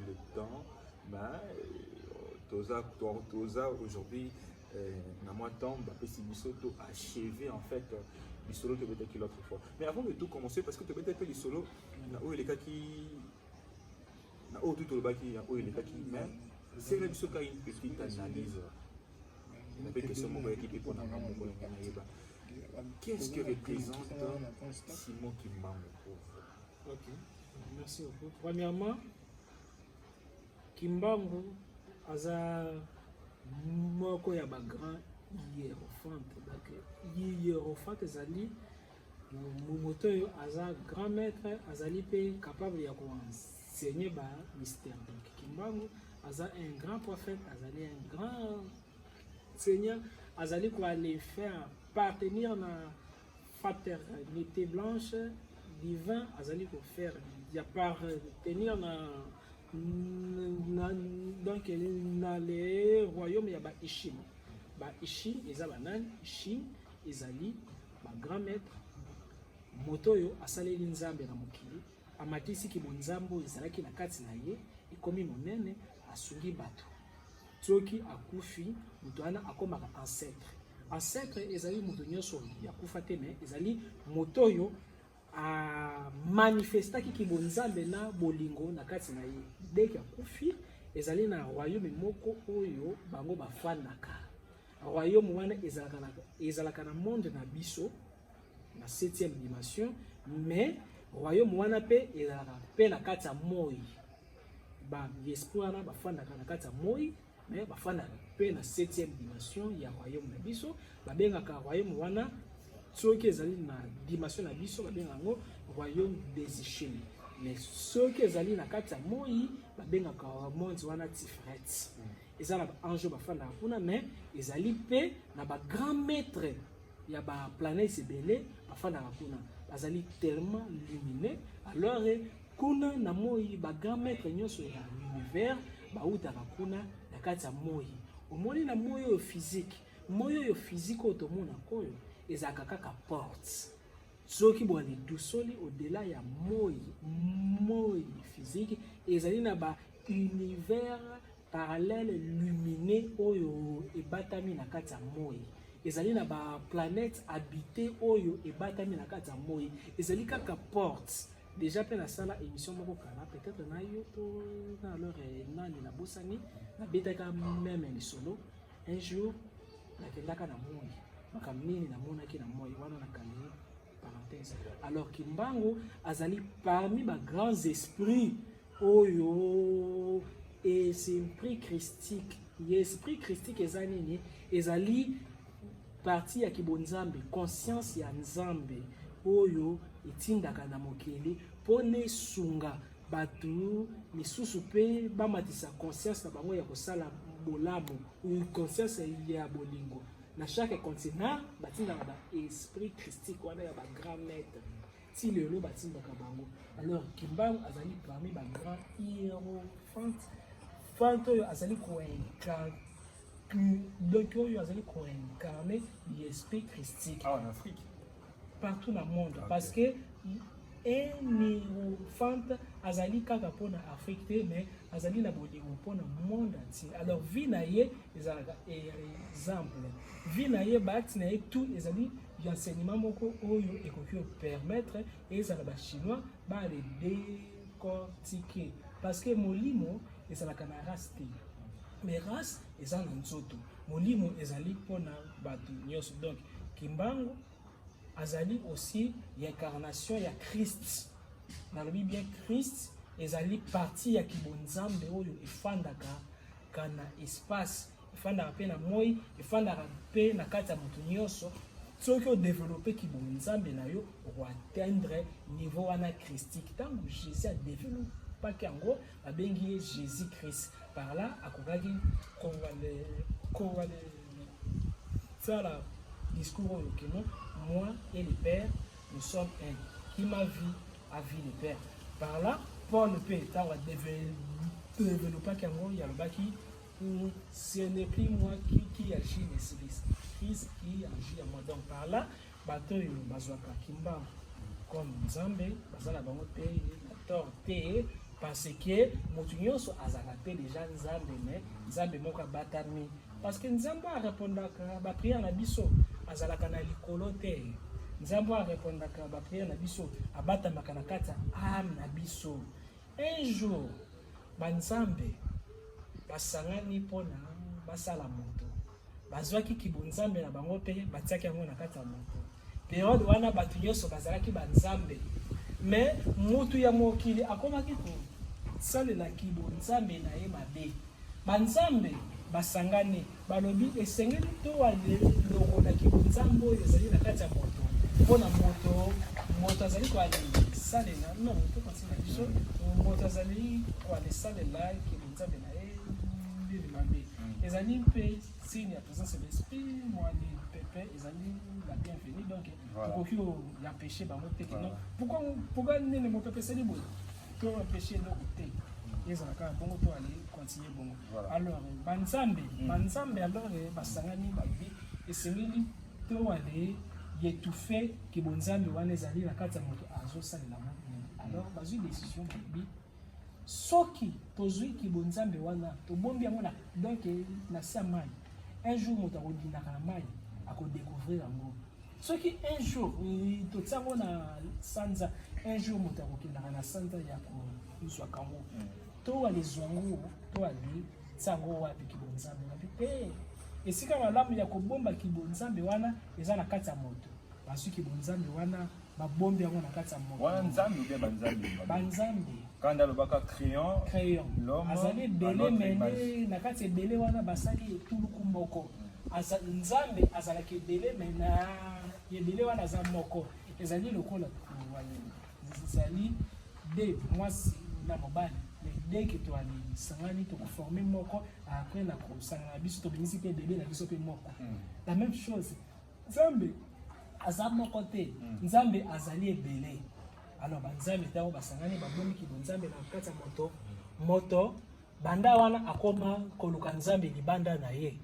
le temps, mais aujourd'hui, dans mon temps, c'est bisoto achevé en fait. Bisolo te peut-être que l'autre fois. Mais avant de tout commencer, parce que tu peut-être que Bisolo, où il est qui, où tout le bas qui, où il est qui, mais c'est le Bisolo qui a une petite analyse. Qu'est-ce que représente Simon Kimbangu? Ok, merci beaucoup. Premièrement, Kimbangu aza moko ya ba grand hiérophante. Donc hiérophante ezali moto oyo aza grand maître azali pe capable ya enseigner ba mystère. Donc Kimbangu aza un grand prophète, azali un grand Seigneur, azali ko aller faire partenir na fraternité blanche divin, azali ko faire ya partenir donc na le royaume ya ba Ishim. Ba Ishim ezala nan Ishim ezali ba grand maître motoyo asaleli nzambe na mokili amatisi ki bonzambo ezalaki na kati na ye ekomi monene asungi bato. Soki akufi mutu wana akomaka ancêtre ezali mutu nyonso yakufa te me ezali moto oyo manifestaki kibonzambe na bolingo na kati na ye deki akufi ezali na royaume moko oyo bango bafandaka royaume wana ezalaka na monde na biso na 7e dimension mais royaume wana pe ezalaka pe na kati ya moi ba esprit wana bafandaka na kati ya moi mais bafana pe na 7e dimension ya royaume na biso babengaka royaume wana soki ezali na dimension na biso babengaka ngo royaume des Ishim mais soki ezali na kati ya moi babengaka monde wana Tiferet eza na ange bafana kuna mais ezali pe na ba grand maître ya ba planète ebele bafana kuna bazali tellement lumineux alors kuna na moi ba grand maître nyonso ya l'univers bautaka kuna kati ya moi omoni na moi oyo physique oyo tomona koyo ezaka kaka porte soki bwani dusoli au-delà ya moi physique ezali na ba univers parallèle lumineux oyo ebatami na kati ya moi ezali na ba planète habité oyo ebatami na kati ya moi ezali kaka porte. Déjà pe na sala émission moko kala peut-être na yo to na alors nani na bosani na betaka même ni solo un jour na kendaka na moi makamini na monaki na moi wana na kali parenthèse alors Kimbangu azali parmi ba grands esprits oyo esprit christique ezali ezali partie ya kibonzambe conscience ya nzambe oyo etindaka na mokili pone sunga bato misusu pe bamatisa conscience na bango ya kosala bolamu ou conscience ya bolingo na chaque continent batindaka ba esprit christique wana ya ba grand maître ti lelo batindaka bango. Alors Kimbangu azali parmi ba grand hiérophante fante oyo azali koincarne donc oyo azali koincarne l'esprit christique en Afrique partout dans le monde. Okay. Parce que un hiérophante azali kaka pona Afrique te mais azali na bolingo pona monde entier. Alors vi na ye ezalaka exemple vi na ye baati na ye tout ezali enseignement moko oyo ekoki permettre ezala ba chinois ba le décortiquer parce que molimo ezalaka na race te mais race eza na nzoto molimo ezali pona bato nyonso. Donc Kimbangu azali aussi l'incarnation ya Christ. Dans le Bible, Christ ezali partie ya kibonzambe oyo efandaka kana espace, efandaka pe na moi, efandaka pe na kati ya moto nyonso. Soki o développer kibonzambe na yo o atteindre niveau wana christique. Tango Jésus a développé yango abengi Jésus Christ. Par là akokaki ça la discours oyo keno moi et le Père, nous sommes un. Qui m'a vu, a vu le Père. Par là, Paul le Père, tu as développé ce n'est plus moi qui agit, mais c'est Christ qui agit en moi. Donc par là, bateau bazwaka kimba comme Nzambe, bazala bango te, tort te, parce que motu nyonso azalate déjà Nzambe, mais Nzambe moko batami. Parce que Nzambe a répondu à la prière na biso. Azalaka na likolo te Nzambe arépondaka ba prière na biso abatamaka na kati âme na biso. Un jour banzambe basangani pona basala moto bazwaki kibonzambe na bango pe batiaki yango na kati ya moto. Période wana bato nyonso bazalaki banzambe mais mutu ya mokili akomaki kosalela kibonzambe na ye mabe. Banzambe basangani balobi esengeli to wale lokola kibonzambe oyo ezali na kati ya moto mpona moto azali koale salela non to kontina biso moto azali koale salela kibonzambe na ye ndeli mabe ezali mpe signe ya présence de l'esprit moali pepe ezali la bienvenue donc okoki yapeshe bango te non pourquoi nene moto apeseli boye to apeshe ndoko te ezalaka bongo to aller continuer bongo. Alors banzambe alors basangani babi esengeli to aller yetufe kibonzambe wana ezali na kati ya moto azosalela mo. Alors bazwi décision babi soki tozwi kibonzambe wana tobombi yango na donc na sa mai un jour moto akodinaka na mai akodécouvrir yango. Soki un jour totiango na sanza un jour moto akokendaka na sanza ya kozwa kango to alizwangu to ali tsango wapi kibonzambe wapi te esika malamu ya kobomba kibonzambe wana eza na kati ya moto basu kibonzambe wana babombi yango na kati ya moto wana nzambe ube banzambe kanda lobaka crayon l'homme azali belé mene na kati ebele wana basali etuluku moko nzambe azalaki ebele mena ebele wana aza moko ezali lokola ezali de mwasi na mobali dès que tu as les sangani tu former moko après la sangana biso to bimisi pe bébé na biso pe moko la même chose nzambe azam moko te nzambe azali ebele. Alors banzambe tawo basangani babombi ki nzambe na kati ya moto banda wana akoma koluka nzambe libanda na ye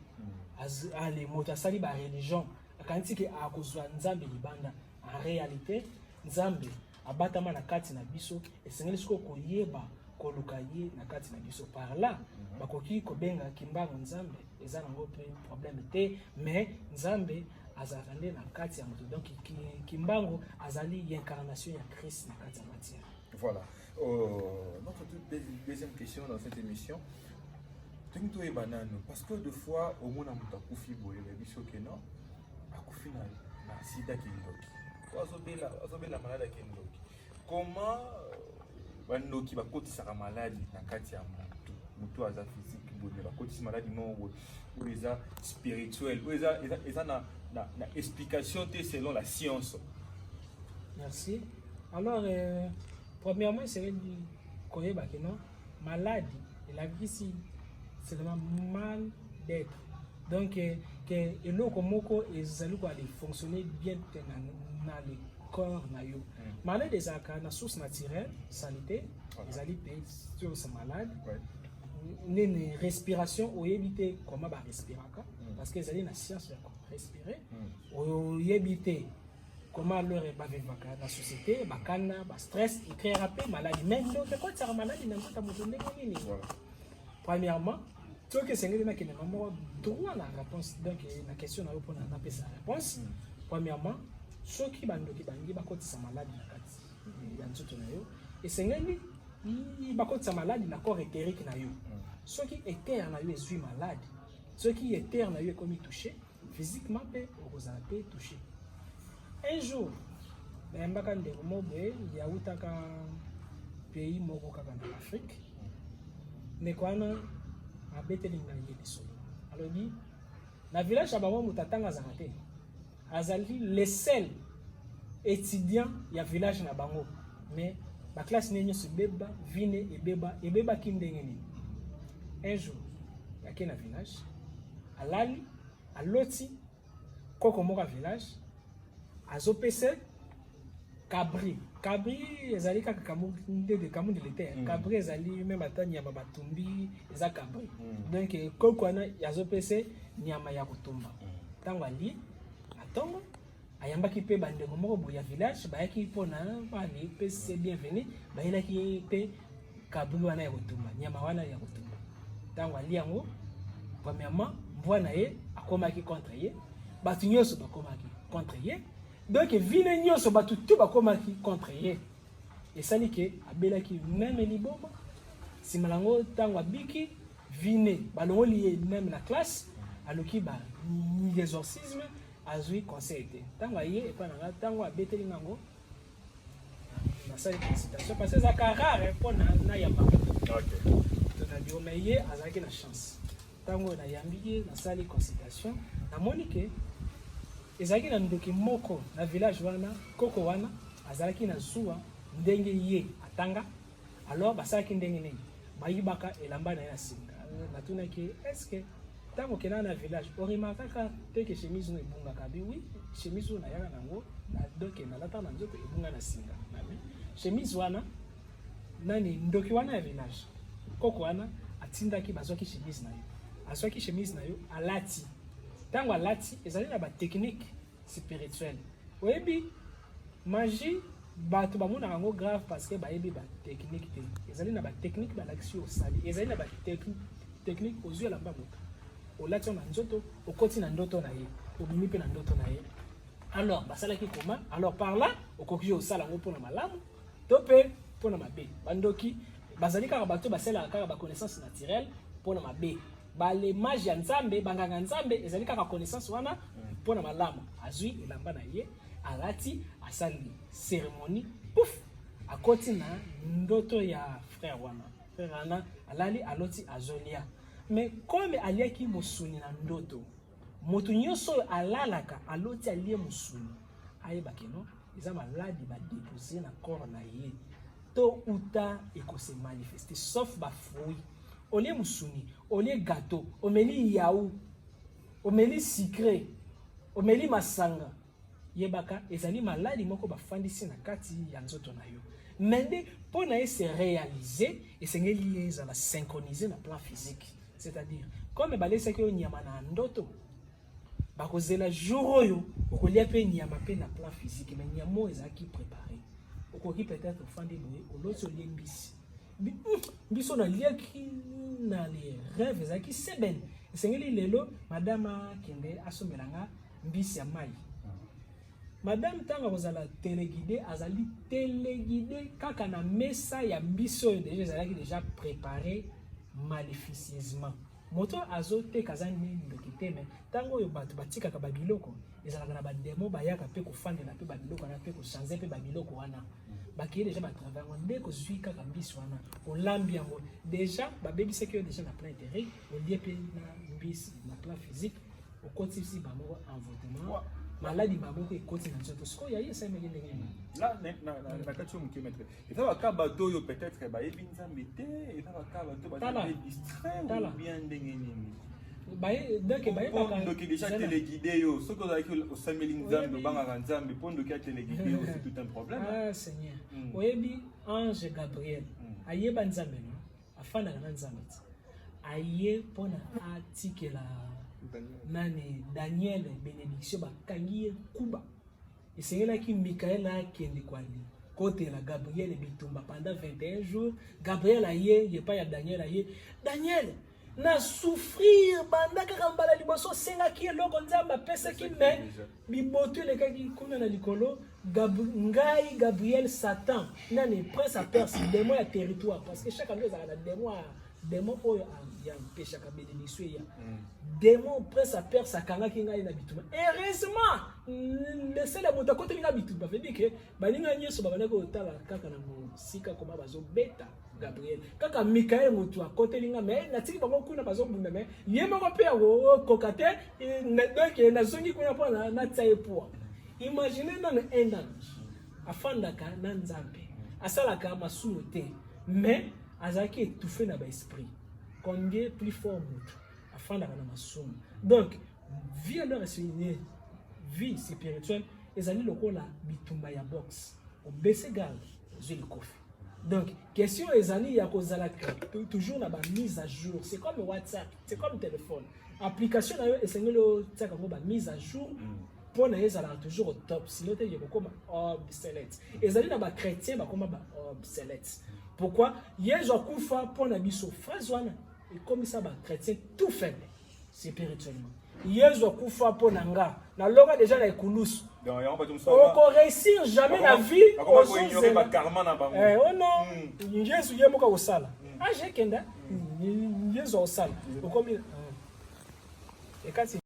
ale moto asali ba religion akanti ke akozwa nzambe libanda en réalité nzambe abatama na kati na biso esengeli siko koyeba koluka ye na kati na biso. Par là bakoki kobenga Kimbangu nzambe eza nango pe problème te mais nzambe azalande na kati ya moto donc Kimbangu azali l'incarnation ya Christ na kati ya matière. Voilà. Notre deuxième question dans cette émission Tengito e banane parce que deux fois au moins on akufi boye biso ke non akufi na sida kindoki azobela malade kindoki comment bandoki bakotisaka maladi na kati ya mutu aza physique boye bakotisa maladi mo eza spirituel eza na explication te selon la science. Merci. Alors premièrement c'est koyeba que non maladie et la vie ici c'est vraiment mal d'être donc que eloko moko ezali ko aller fonctionner bien dans le corps na yo malade ezaka na source naturelle sanité ezali pe sur ce malade une respiration ou éviter comment ba respiraka parce que ezali na science ya respirer ou éviter comment leur va vivre la société bakana ba stress et très rapide maladie même donc quand ça maladie na mata moto ndenge nini premièrement ce que c'est ngeli na kene mamo droit la réponse donc la question na répondre na pesa réponse premièrement ceux qui bandoki bangi bakotisa maladie na kati ya nzoto na yo et c'est ngeli bakotisa maladie na corps éthérique na yo ceux qui éther na yo ezui maladie ceux qui éther na yo comme touché physiquement pe okozala pe touché un jour nayambaka ndeko moboye yautaka pays moko kaka na Afrique ndeko wana abeteli ngai ye lisolo alobi na village ya bango moto atanga azala te azali le seul étudiant ya village na bango mais baklasse ne nyonso ebeba vine ebebaki ndenge nini un jour yake na village alali aloti koko moko ya village azopese cabri ezali kaka kamu de l'été cabri ezali même ata nyama batumbi eza cabri donc koko wana azopese nyama ya kotumba ntango ali atongo ayambaki mpe bandeko moko boye ya village bayaki mpona bani mpe c'est bienvenu bayelaki mpe cabri wana ya kotumba nyama wana ya kotumba ntango ali yango premièrement mbwa na ye akomaki contre ye bato nyonso bakomaki contre ye donc vine nyonso bato tu bakomaki contre ye esali ke abelaki meme liboma nsima nango ntango abiki vine balongoli ye meme na classe aloki ni exorcisme azwi conseil te ntango aye epai na nga ntango abeteli nango nasali consultation parce que ezaka rare mpo nayambaka tonabio me ye azalaki na chance ntango nayambi ye nasali consultation namoni ke ezalaki na ndoki moko na village wana koko wana azalaki na zuwa ndenge ye atanga alors basalaki ndenge nini bayibaka elamba na ye na singa natunaki est-ce que ntango okenda na village orimakaka te ke chemise no ebungaka bi oui chemise oyo nayaka nango donc nalata na nzoto ebunga na singa nabi chemise wana nani ndoki wana ya village koko wana atindaki bazwaki chemise na yo azwaki chemise na yo alati ntango alati ezali na batechnique spirituelle oyebi magie bato bamonaka yango grave parce que bayebi batechnique te ezali na batechnique balakisi osali ezali na batechnique ozwi elamba moto olati na nzoto okoti na ndoto na ye obimi mpe na ndoto na ye alors basalaki koma alors par là okoki osala yango mpona malamu to mpe mpona mabe bandoki bazali kaka bato basalaka kaka baconnaissance naturelle mpona mabe bale mage ya nzambe banganga nzambe ezali kaka connaissance wana mpona malamu azwi elamba na ye alati asali cérémonie pouf akoti na ndoto ya frère wana alali aloti azolia mais comme aliaki mosuni na ndoto moto nyonso alalaka aloti alie mosuni ayebaki no eza maladi badepose na corps na ye to uta ekose manifester sauf bafruit olie musuni olie gâteau omeli yaou omeli sucré omeli masanga yebaka ezali maladi moko bafandisi na kati ya nzoto na yo mende pour na se réaliser esengeli ezala synchroniser na plan physique c'est-à-dire comme balesaki nyama na ndoto bakozela jour oyo okolia pe nyama pe na plan physique mais nyamo ezaki préparé okoki peut-être fandi boye oloso liembisi biso na liaki na les rêves ezaki seben esengeli lelo madame kende asomelanga mbisi ya mai madame tanga kozala téléguidé azali téléguidé kaka na mesa ya mbisi oyo déjà ezalaki déjà préparé maléficieusement moto azoteka aza ndoki te me ntango oyo bato batikaka babiloko ezalaka na bademo bayaka mpe kofandela mpe babiloko wana mpe kochange mpe babiloko wana bakeye déjà batravers yango nde kozwi kaka mbisi wana olambi yango déjà babebisaki oyo déjà na plan intérieur olie mpe na mbisi na plan physique okotisi bango envoûtement maladie maboko ekoti na nzoto siko ya ye semeli ndenge là na kati yo kilomètre eza baka bato oyo peut-être bayebi nzambe te eza baka bato baza distrait ou bien ndenge nini donc ndoki déjà téléguidé yo soki ozalaki osameli nzambe obangaka nzambe mpo ndoki ya téléguidé yo c'est tout un problème ah seigneur oyebi ange Gabriel ayeba nzambe no afandaka na nzambe ti aye mpona atikela nani Daniel bénédiction bakangi ye kuba esengelaki Mikael akende kwali kotela Gabriel bitumba pendant 21 jours Gabriel aye yepa ya Daniel aye Daniel na souffrir banda kaka mbala liboso sengaki eloko nzambe apesaki me biboto elekaki kuna na likolo ngai Gabriel Satan nani prince a perse démon ya territoire parce que chaque année ezalaka na démon oyo ya mpeshaka bénédiction ya démon prince a perse akangaki ngai na bituma heureusement lesele moto akoteli nga bituma veut que baninga nyonso babandaki otala kaka na mosika koma bazobeta Gabriel kaka Mikael moto akoteli nga me natiki bango kuna bazobunda me ye moko mpe akokoka te donc nazongi kuna mpo natia ye poa imagine nano un ange afandaka na nzambe asalaka masumu te mais azalaki étouffé na baesprit combien plus fort moto afandaka na masumu donc vie alors esenye vie spirituelle ezali lokola bitumba ya box obese gal ozwi likofi donc question ezali ya kozalaka toujours na mise à jour c'est comme WhatsApp c'est comme téléphone application na yo esengeli otiaka ngo mise à jour pour na ezala toujours au top sinon te yeko koma obsolète ezali na ba chrétien ba koma ba obsolète pourquoi yezo kufa pour na biso phrase wana et comme ça ba chrétien tout faible spirituellement yezo kufa pour na nga na loka déjà na ekulusu on réussir jamais la vie oh non Jésus yemoka osala ah j'ai kenda Jésus osala comme et quand